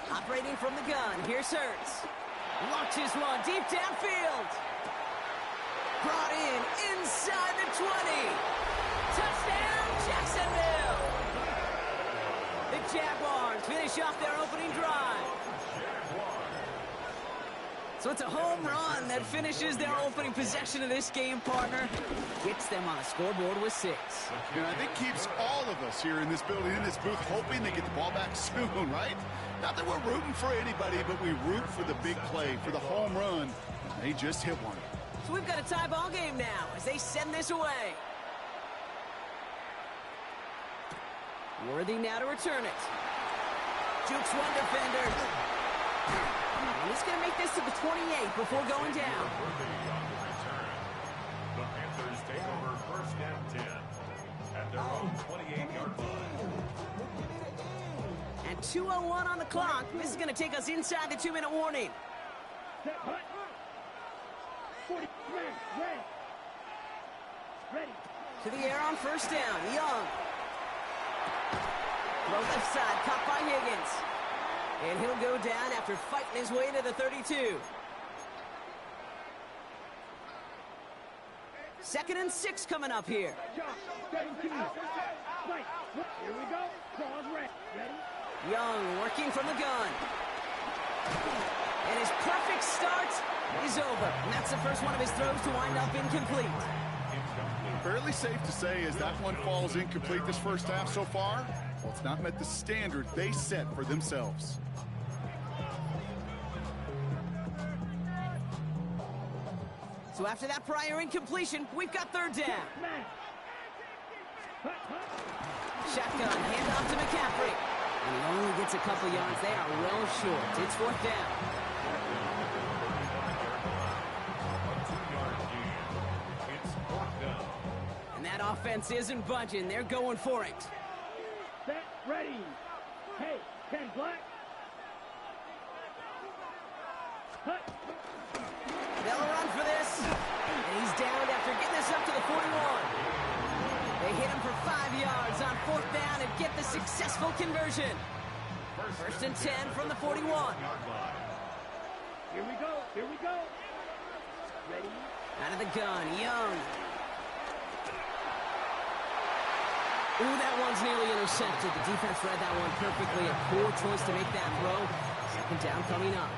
Operating from the gun, here's Ertz. Launches one deep downfield. Brought in inside the 20. Touchdown, Jacksonville. The Jaguars finish off their opening drive. So it's a home run that finishes their opening possession of this game, partner. Gets them on a scoreboard with 6. And I think keeps all of us here in this building, in this booth, hoping they get the ball back soon, right? Not that we're rooting for anybody, but we root for the big play, for the home run. They just hit one. So we've got a tie ball game now as they send this away. Worthy now to return it. Jukes one defender. And he's going to make this to the 28 before going down. The Panthers take over 1st and 10 at their own 28-yard line. And 2:01 on the clock. This is going to take us inside the 2-minute warning. To the air on 1st down. Young. Throw left side, caught by Higgins. And he'll go down after fighting his way to the 32. 2nd and 6 coming up here. Young working from the gun. And his perfect start is over. And that's the first one of his throws to wind up incomplete. Fairly safe to say as that one falls incomplete this first half so far, well, it's not met the standard they set for themselves. So after that prior incompletion, we've got 3rd down. Shotgun, handoff to McCaffrey. And he only gets a couple yards. They are well short. It's 4th down. And that offense isn't budging. They're going for it. Set, ready. Hey, 10 black. They'll run for this. And he's downed after getting this up to the 41. They hit him for 5 yards on 4th down and get the successful conversion. 1st and 10 from the 41. Here we go. Here we go. Ready. Out of the gun, Young. Ooh, that one's nearly intercepted. The defense read that one perfectly. A poor choice to make that throw. 2nd down coming up.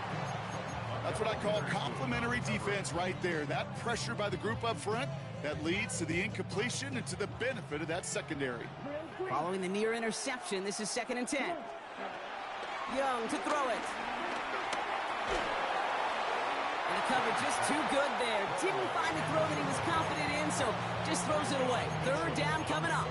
That's what I call complimentary defense right there. That pressure by the group up front, that leads to the incompletion and to the benefit of that secondary. Following the near interception, this is 2nd and 10. Young to throw it. And the cover just too good there. Didn't find a throw that he was confident in, so just throws it away. 3rd down coming up.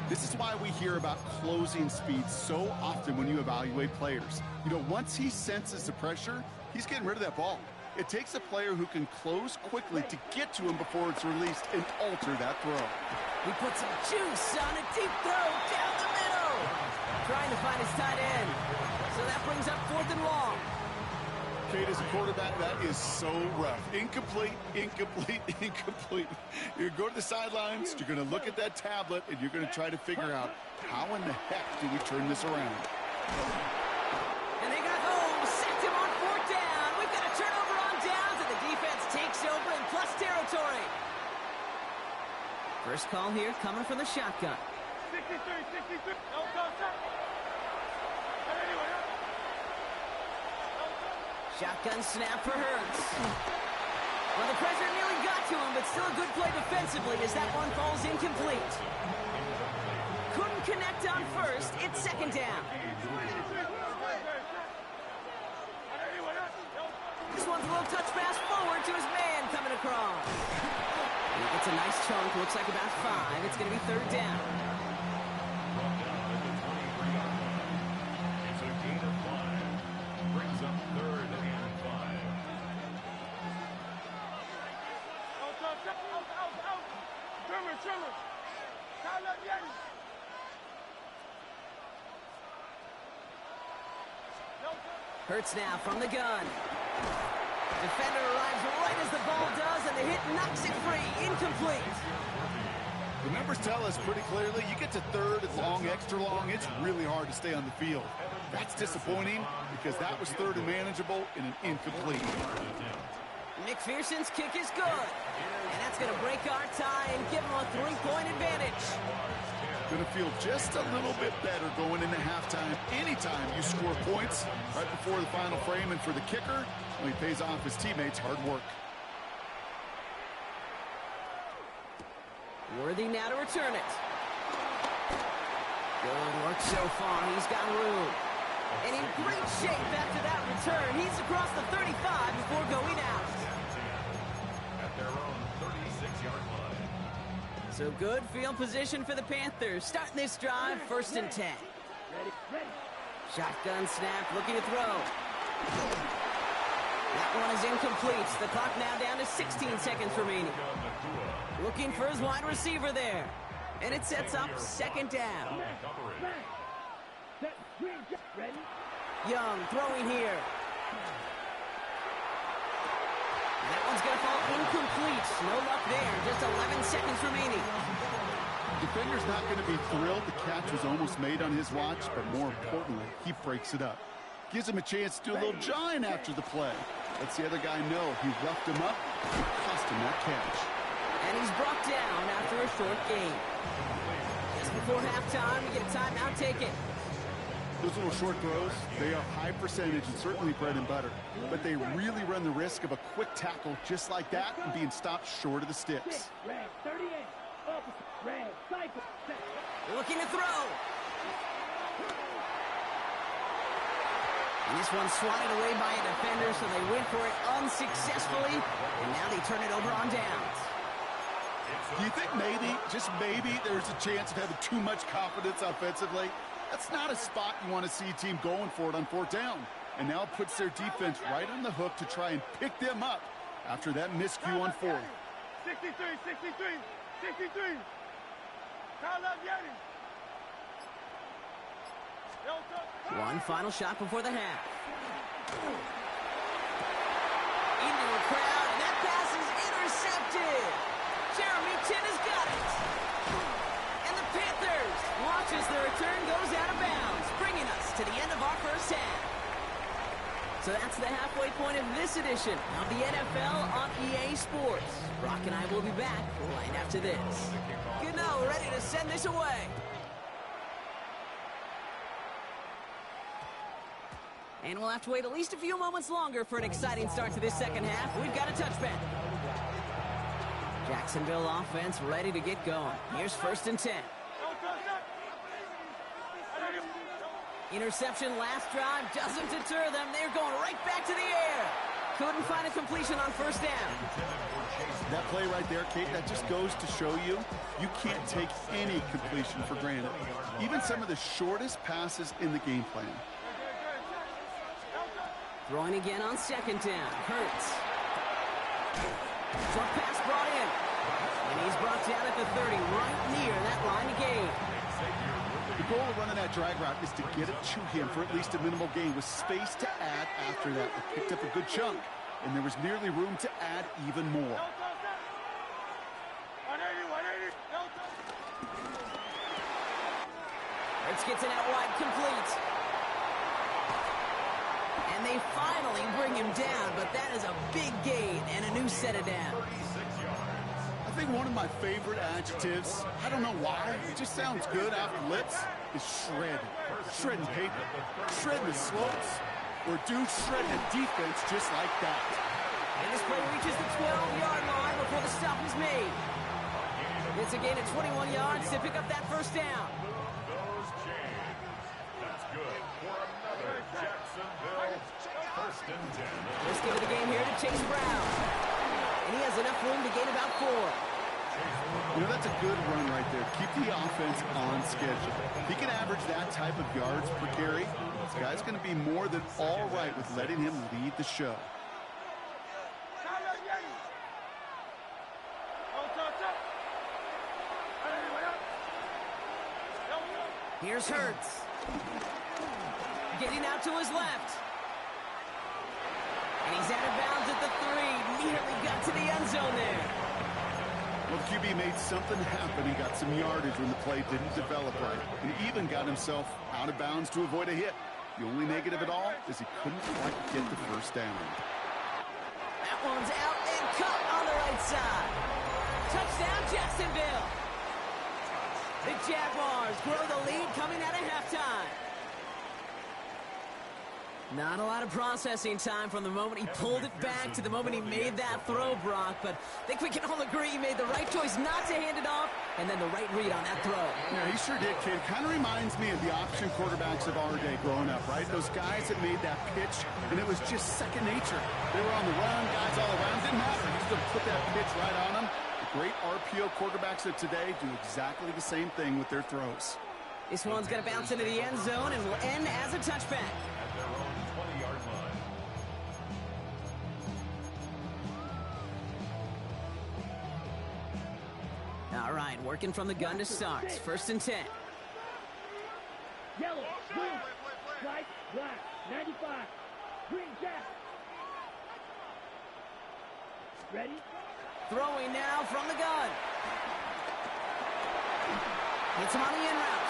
This is why we hear about closing speed so often when you evaluate players. You know, once he senses the pressure, he's getting rid of that ball. It takes a player who can close quickly to get to him before it's released and alter that throw. He puts some juice on a deep throw down the middle. Trying to find his tight end. So that brings up 4th and long. Kate, as a quarterback, that is so rough. Incomplete, incomplete, incomplete. You're going to the sidelines, you're going to look at that tablet, and you're going to try to figure out how in the heck do we turn this around. And they got home, sacked him on 4th down. We've got a turnover on downs, and the defense takes over in plus territory. First call here coming from the shotgun. 63. Don't go, sir. Anyway. Shotgun snap for Hurts. Well, the pressure nearly got to him, but still a good play defensively as that one falls incomplete. couldn't connect on first. It's second down. This one's a little touch pass forward to his man coming across. And he gets a nice chunk. Looks like about 5. It's going to be third down. It's a gain of 5. Brings up third and 5. Hurts now from the gun. Defender arrives right as the ball does, and the hit knocks it free. Incomplete. The numbers tell us pretty clearly, you get to third and long, extra long, it's really hard to stay on the field. That's disappointing because that was third and manageable in an incomplete. McPherson's kick is good. And that's going to break our tie and give him a 3-point advantage. Going to feel just a little bit better going into halftime. Anytime you score points right before the final frame, and for the kicker, well, he pays off his teammates' hard work. Worthy now to return it. Good work so far. He's got room. And in great shape after that return. He's across the 35 before going out. At their own 36-yard line. So good field position for the Panthers. Starting this drive, first and 10. Shotgun snap, looking to throw. That one is incomplete. The clock now down to 16 seconds remaining. Looking for his wide receiver there. And it sets up second down. Young throwing here. And that one's going to fall incomplete. No luck there. Just 11 seconds remaining. Defender's not going to be thrilled the catch was almost made on his watch, but more importantly, he breaks it up. Gives him a chance to do a little jawing after the play. Lets the other guy know he roughed him up and cost him that catch. And he's brought down after a short gain. Just before halftime, we get a timeout taken. Those little short throws, they are high percentage and certainly bread and butter. But they really run the risk of a quick tackle just like that and being stopped short of the sticks. Looking to throw. And this one's swatted away by a defender, so they went for it unsuccessfully. And now they turn it over on downs. Do you think maybe, just maybe, there's a chance of having too much confidence offensively? That's not a spot you want to see a team going for it on fourth down. And now it puts their defense right on the hook to try and pick them up after that miscue on fourth. 63. One final shot before the half. Into a crowd, and that pass is intercepted. Jeremy Chin has got it. And the Panthers watch as the return goes out of bounds, bringing us to the end of our first half. So that's the halfway point of this edition of the NFL on EA Sports. Brock and I will be back right after this. Gano ready to send this away. And we'll have to wait at least a few moments longer for an exciting start to this second half. We've got a touchback. Jacksonville offense ready to get going. Here's first and 10. Interception last drive doesn't deter them. They're going right back to the air. Couldn't find a completion on first down. That play right there, Kate, that just goes to show you, you can't take any completion for granted. Even some of the shortest passes in the game plan. Throwing again on second down. Hurts. Short pass brought in. And he's brought down at the 30, right near that line of gain. The goal of running that drag route is to get it to him for at least a minimal gain with space to add after that. They picked up a good chunk, and there was nearly room to add even more. Hurts gets it out wide, complete. And they finally bring him down, but that is a big gain and a new set of downs. I think one of my favorite adjectives, I don't know why, it just sounds good off the lips, is shred. Shredding paper, shredding the slopes, or dude shredding a defense just like that. And this play reaches the 12-yard line before the stop is made. It's a gain of 21 yards to pick up that first down. Those chains. That's good for another Jacksonville first and 10. Let's give it a game here to Chase Brown. And he has enough room to gain about 4. You know, that's a good run right there. Keep the offense on schedule. If he can average that type of yards per carry, this guy's going to be more than all right with letting him lead the show. Here's Hurts. Getting out to his left. And he's out of bounds at the 3. Nearly got to the end zone there. Well, the QB made something happen. He got some yardage when the play didn't develop right. And even got himself out of bounds to avoid a hit. The only negative at all is he couldn't quite get the first down. That one's out and cut on the right side. Touchdown, Jacksonville. The Jaguars grow the lead coming out of halftime. Not a lot of processing time from the moment he pulled it back to the moment he made that throw, Brock. But I think we can all agree he made the right choice not to hand it off, and then the right read on that throw. Yeah, he sure did, kid. Kind of reminds me of the option quarterbacks of our day growing up, right? Those guys that made that pitch, and it was just second nature. They were on the run, guys all around. Didn't matter. He's going to put that pitch right on them. The great RPO quarterbacks of today do exactly the same thing with their throws. This one's going to bounce into the end zone and will end as a touchback. At their own 20-yard line. All right, working from the gun to start. First and 10. Yellow, blue, white, black, 95, green jack. Ready? Throwing now from the gun. Hits him on the in route.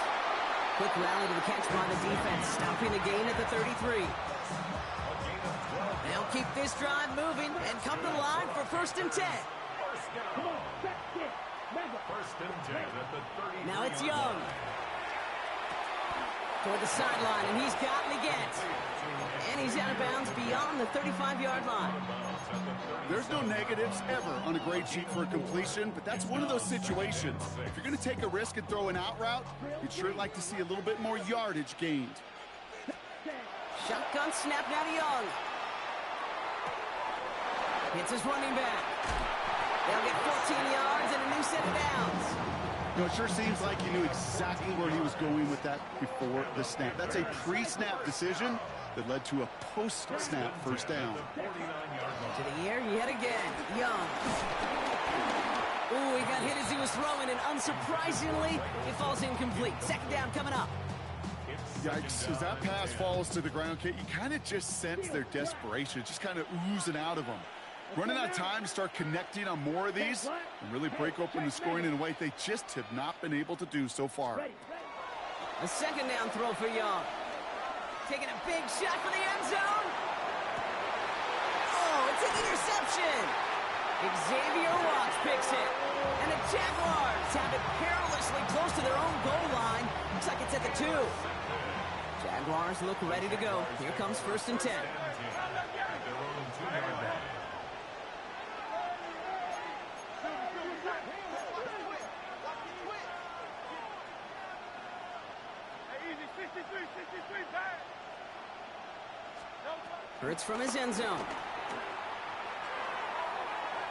Quick rally to the catch by the defense, stopping the gain at the 33. They'll keep this drive moving and come to the line for first and 10. Come on, back kick. First and 10 at the 30. Now it's Young. Toward the sideline, and he's got it again. And he's out of bounds beyond the 35-yard line. There's no negatives ever on a grade sheet for a completion, but that's one of those situations. If you're going to take a risk and throw an out route, you'd sure like to see a little bit more yardage gained. Shotgun snap now to Young. Hits his running back. They'll get 14 yards and a new set of downs. You know, it sure seems like he knew exactly where he was going with that before the snap. That's a pre-snap decision that led to a post-snap first down. To the air yet again. Young. Ooh, he got hit as he was throwing, and unsurprisingly, it falls incomplete. Second down coming up. Yikes, as that pass falls to the ground, Kate, you kind of just sense their desperation, just kind of oozing out of them. Running out of time to start connecting on more of these and really break open the scoring in a way they just have not been able to do so far. A second down throw for Young. Taking a big shot for the end zone. Oh, it's an interception. Xavier Watts picks it. And the Jaguars have it perilously close to their own goal line. Looks like it's at the 2. Jaguars look ready to go. Here comes first and 10. Hurts from his end zone.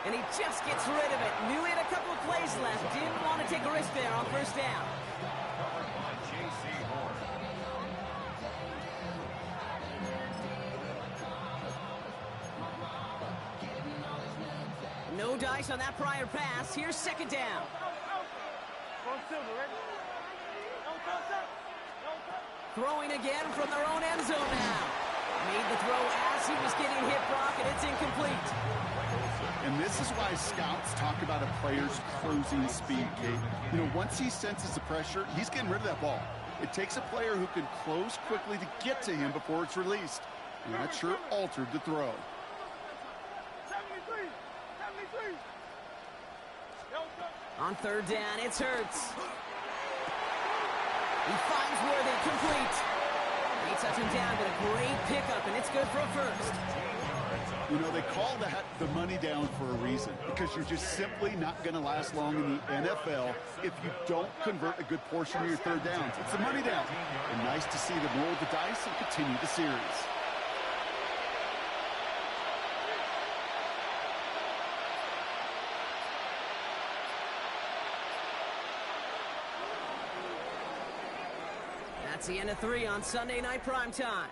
And he just gets rid of it. Knew he had a couple of plays left. Didn't want to take a risk there on first down. No dice on that prior pass. Here's second down. Throwing again from their own end zone now. Made the throw as he was getting hit, Brock, and it's incomplete. And this is why scouts talk about a player's closing speed, Kate. You know, once he senses the pressure, he's getting rid of that ball. It takes a player who can close quickly to get to him before it's released. And that sure altered the throw. On third down, it's Hurts. He finds Worthy, complete. They touch him down, but a great pickup, and it's good for a first. You know, they call that the money down for a reason, because you're just simply not going to last long in the NFL if you don't convert a good portion of your third downs. It's the money down. And nice to see them roll the dice and continue the series. That's the end of 3 on Sunday Night Primetime.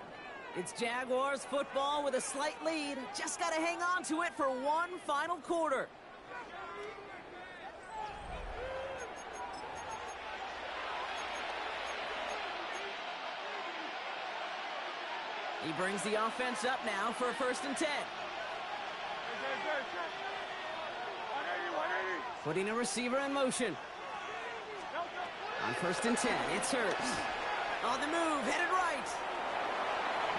It's Jaguars football with a slight lead. Just got to hang on to it for one final quarter. He brings the offense up now for a 1st and 10. Putting a receiver in motion. On 1st and 10, it's Hurts. On the move, headed right.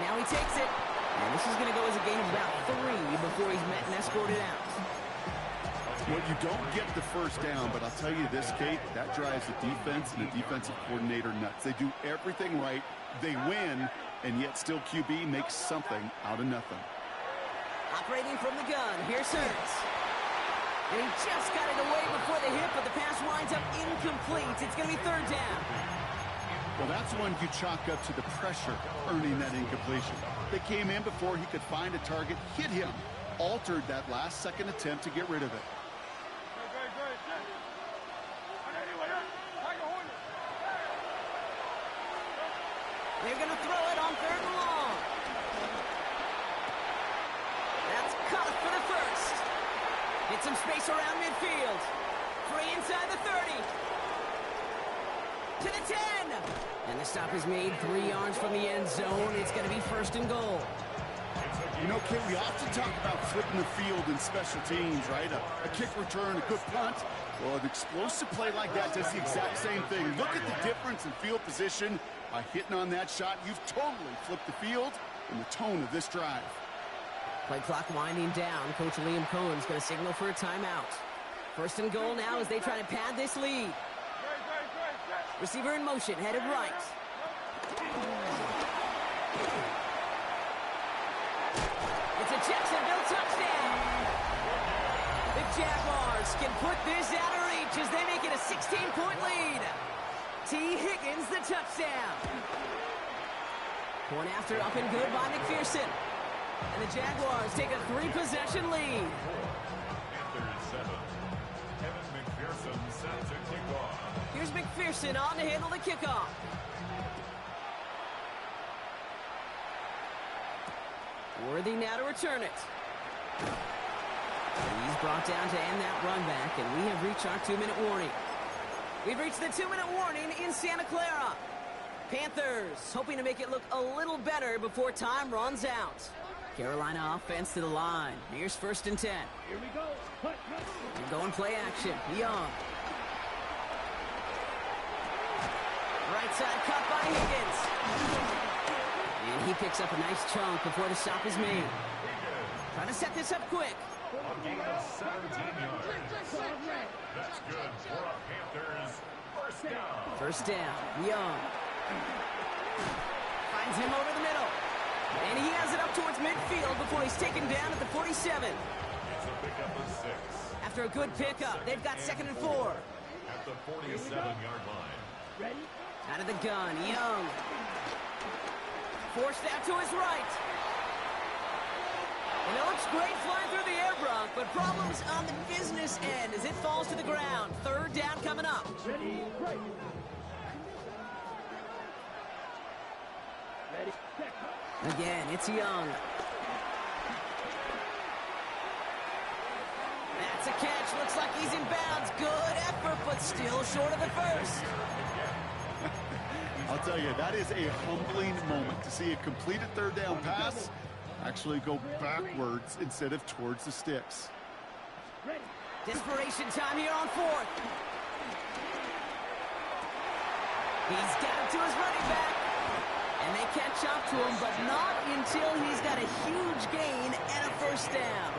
Now he takes it. And this is going to go as a gain of about 3 before he's met and escorted out. Well, you don't get the first down, but I'll tell you this, Kate, that drives the defense and the defensive coordinator nuts. They do everything right. They win, and yet still QB makes something out of nothing. Operating from the gun, here's Hurts. And he just got it away before the hit, but the pass winds up incomplete. It's going to be 3rd down. Well, that's one you chalk up to the pressure earning that incompletion. They came in before he could find a target, hit him, altered that last-second attempt to get rid of it. They're going to throw it on 3rd and long. That's caught for the first. Get some space around midfield. Free inside the 30. To the 10. And the stop is made 3 yards from the end zone. It's going to be 1st and goal. You know, Kate, we often talk about flipping the field in special teams, right? A kick return, a good punt. Well, an explosive play like that does the exact same thing. Look at the difference in field position. By hitting on that shot, you've totally flipped the field and the tone of this drive. Play clock winding down. Coach Liam Cohen's going to signal for a timeout. 1st and goal now as they try to pad this lead. Receiver in motion, headed right. It's a Jacksonville touchdown. The Jaguars can put this out of reach as they make it a 16-point lead. T. Higgins, the touchdown. Point after up and good by McPherson. And the Jaguars take a 3-possession lead. Panthers 7. Kevin McPherson set to kick off. Here's McPherson on to handle the kickoff. Worthy now to return it. He's brought down to end that run back, and we have reached our 2-minute warning. We've reached the 2-minute warning in Santa Clara. Panthers hoping to make it look a little better before time runs out. Carolina offense to the line. Here's 1st and 10. Here we go. And going play action. Young. Right side cut by Higgins. And he picks up a nice chunk before the stop is made. Trying to set this up quick. A gain of 17 yards. That's good for our Panthers. 1st down. 1st down. Young. Finds him over the middle. And he has it up towards midfield before he's taken down at the 47. It's a pickup of 6. After a good pickup, they've got 2nd and 4. At the 47-yard line. Ready? Out of the gun, Young. Forced out to his right. And it looks great flying through the air, Brock, but problems on the business end as it falls to the ground. 3rd down coming up. Ready? Right. Ready? Set. Again, it's Young. That's a catch. Looks like he's in bounds. Good effort, but still short of the first. I'll tell you, that is a humbling moment to see a completed 3rd down pass actually go backwards instead of towards the sticks. Desperation time here on 4th. He's got it to his running back. And they catch up to him, but not until he's got a huge gain and a 1st down.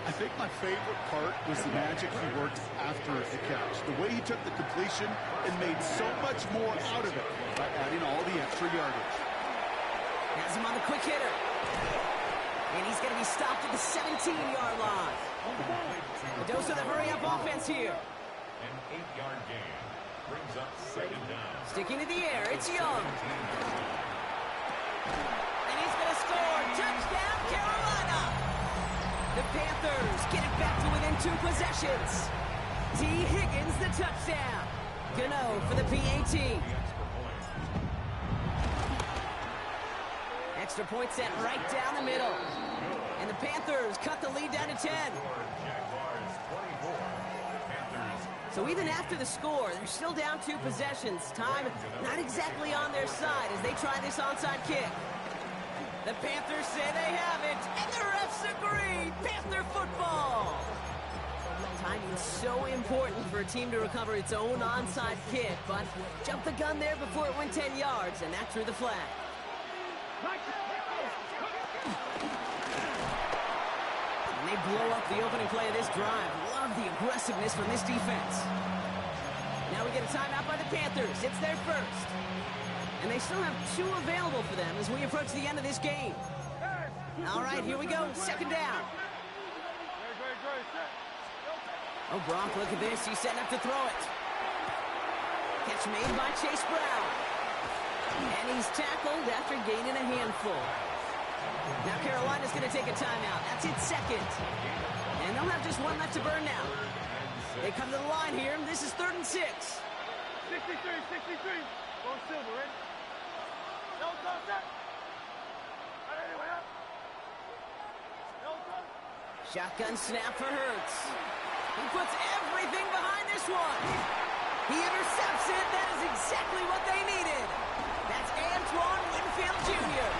I think my favorite part was the magic he worked after the catch. The way he took the completion and made so much more out of it by adding all the extra yardage. Has him on the quick hitter. And he's going to be stopped at the 17-yard line. A dose of the hurry-up offense here. An 8-yard gain brings up second down. Sticking to the air, it's Young. And he's going to score. Touchdown, Carolina. The Panthers get it back to within 2 possessions. T. Higgins, the touchdown. Gano for the PAT. Extra point set right down the middle. And the Panthers cut the lead down to 10. So even after the score, they're still down 2 possessions. Time not exactly on their side as they try this onside kick. The Panthers say they have it, and the refs agree. Panther football. Timing's so important for a team to recover its own onside kick, but jumped the gun there before it went 10 yards, and that drew the flag. And they blow up the opening play of this drive. Love the aggressiveness from this defense. Now we get a timeout by the Panthers. It's their first. And they still have 2 available for them as we approach the end of this game. All right, here we go. Second down. Oh, Brock, look at this. He's setting up to throw it. Catch made by Chase Brown. And he's tackled after gaining a handful. Now Carolina's going to take a timeout. That's its second. And they'll have just 1 left to burn now. They come to the line here. This is 3rd and 6. 63. Go silver, right? No touch. Anyway, up. No touch. Shotgun snap for Hurts. He puts everything behind this one. He intercepts it. That is exactly what they needed. That's Antoine Winfield Jr.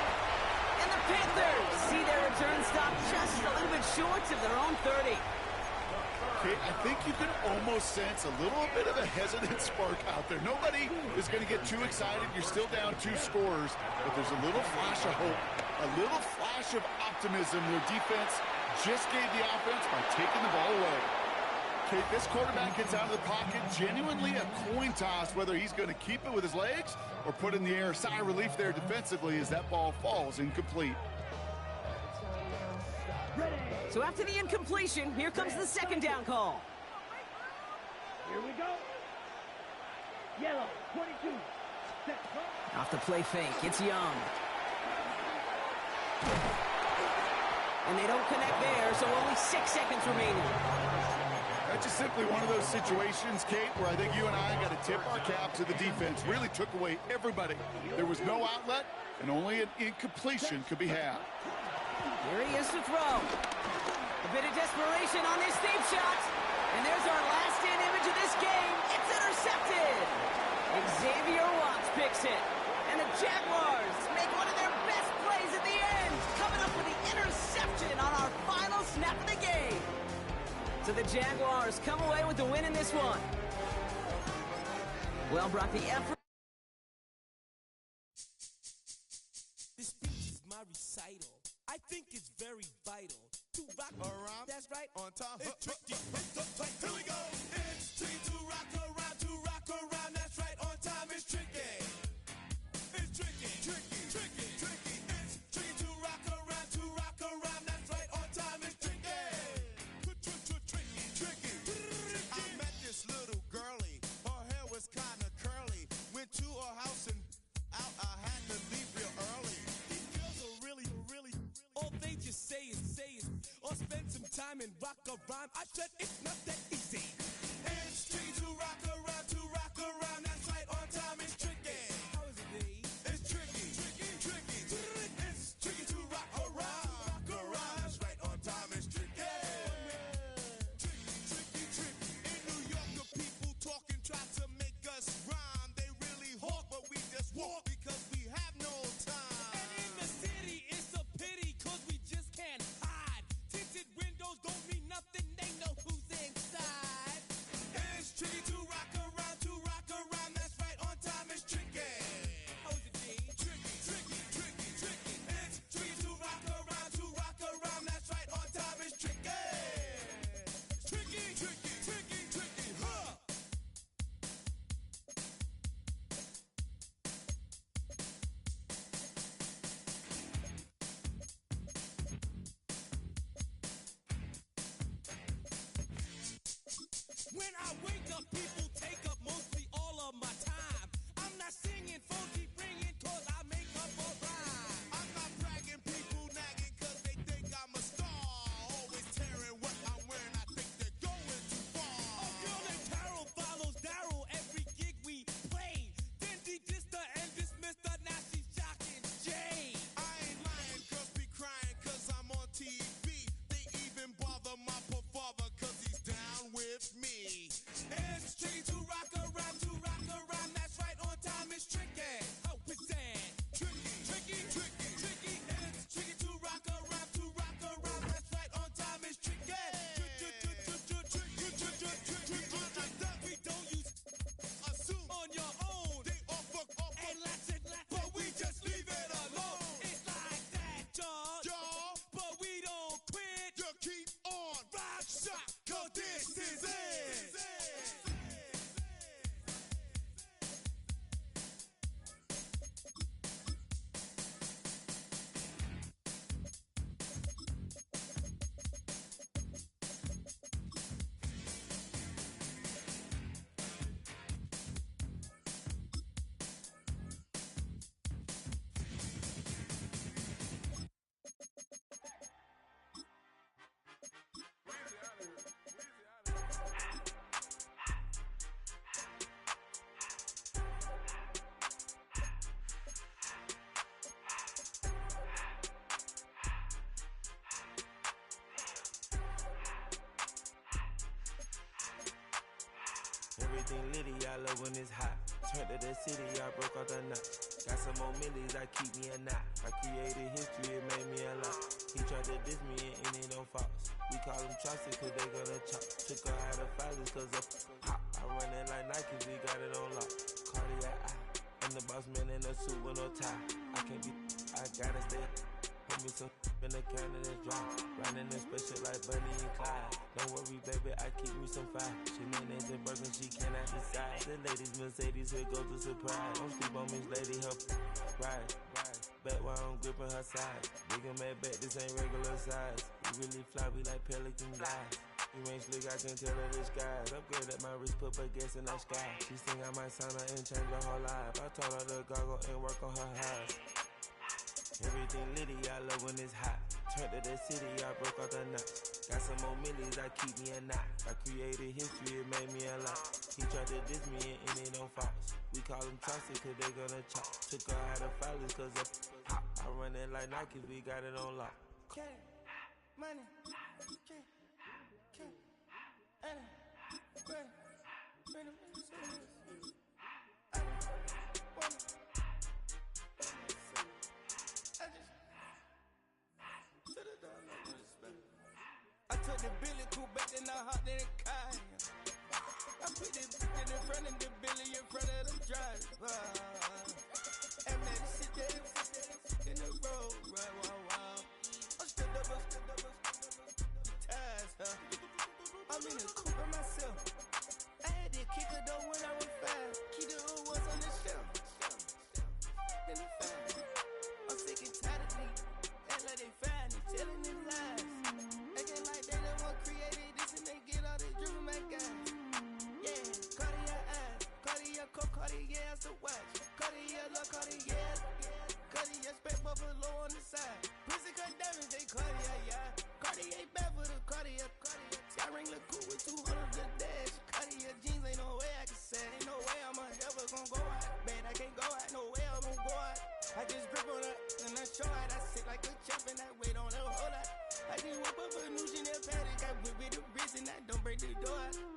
And the Panthers see their return stop just a little bit short of their own 30. Okay, I think you can almost sense a little bit of a hesitant spark out there. Nobody is going to get too excited. You're still down 2 scores, but there's a little flash of hope, a little flash of optimism. Their defense just gave the offense by taking the ball away. Okay, this quarterback gets out of the pocket, genuinely a coin toss, whether he's going to keep it with his legs or put in the air. Sigh of relief there defensively as that ball falls incomplete. So after the incompletion, here comes the second down call. Here we go. Yellow, 22. Off the play fake, it's Young. And they don't connect there, so only 6 seconds remaining. That's just simply one of those situations, Kate, where I think you and I got to tip our cap to the defense. Really took away everybody. There was no outlet, and only an incompletion could be had. Here he is to throw. A bit of desperation on this deep shot. And there's our last-in image of this game. It's intercepted. Xavier Watts picks it. And the Jaguars make one of their best plays at the end, coming up with the interception on our final snap of the game. So the Jaguars come away with the win in this one. Well, Brock, the effort. This speech is my recital. I think it's very vital to rock around. That's right, on time. It's tricky. It's tight. Here we go. It's tricky to rock around, to rock around. That's right, on time. It's tricky. It's tricky. Tricky. Tricky. Tricky. It's tricky to rock around, to rock around. That's right, on time. It's tricky. Tricky. Tricky. I met this little girlie. Her hair was kind of curly. Went to her house and out. I had to leave real early. These girls are really. All they just say is, or spend some time and rock a rhyme. I said it's not that easy. It's tricky to rock around, that's right, on time it's tricky. How is it, B? It's tricky. It's tricky to rock around, that's right, on time it's tricky. Tricky. In New York, the people talking try to make us rhyme. They really hawk, but we just walk because we have no time. And in the city, it's a pity, cause we just can't hide. Tinted windows don't mean nothing, they know who's inside. Everything litty, I love when it's hot. Turned to the city, I broke out the knot. Got some more millies, I keep me a knot. I created history, it made me a lot. He tried to diss me and it don't fox. We call them Chaucer cause they gonna chop. Took her out of filers cause of hot. I run it like Nike, we got it on lock. Cardiac eye. I'm the boss man in a suit with no tie. I can't be, I gotta stay. Put me some in the can of this dry. Riding in special like Bunny and Clyde. Don't worry, baby, I keep me some fire. She names and burgers, she cannot decide. The ladies, Mercedes, here goes the surprise. Don't sleep on Miss Lady, help ride. Back while I'm gripping her side. Big and mad back, this ain't regular size. We really fly, we like pelican guys. You ain't slick, I can tell her the skies. Upgrade at my wrist, put her gas in the sky. She think I might sign her and change her whole life. I told her to goggle and work on her highs. Everything litty, I love when it's hot. Turned to the city, I broke out the knot. Got some more millies, I keep me a knot. I created history, it made me a lot. He tried to diss me and it don't fox. We call them Chaucer cause they gonna chop. Took her out of filers cause of pop. I run it like Nike, we got it on lock. Cash, money, I took the Billy cool back and I hopped in the car. I put the in front of the Billy in front of the driver. And man, sit there in the road, right, wow. I'm stood up, ties, I'm in the coupe by myself. I had to kick her though when I was 5. Keep the old ones on the shelf. In the family, I'm sick and tired of me. Act like they find it, telling them lies. Acting like they the one created this and they get all this driven my guys. Yeah, Cartier eyes, Cartier coat, Cartier ass to watch. Cartier look, Cartier, Cartier spec buffalo on the side. Pussy cut diamonds, they Cartier, yeah. Cartier bad for the Cartier. Sky ring look cool with 200 the dash. Cartier jeans, ain't no way I can say. Ain't no way I'm ever gonna go out. Man, I can't go out, no way I'm gonna go out. I just grip on her and I show out. I sit like a champ and I wait on her whole lot. I just whip up a new Chanel paddock. I whip with the wrist and I don't break the door out.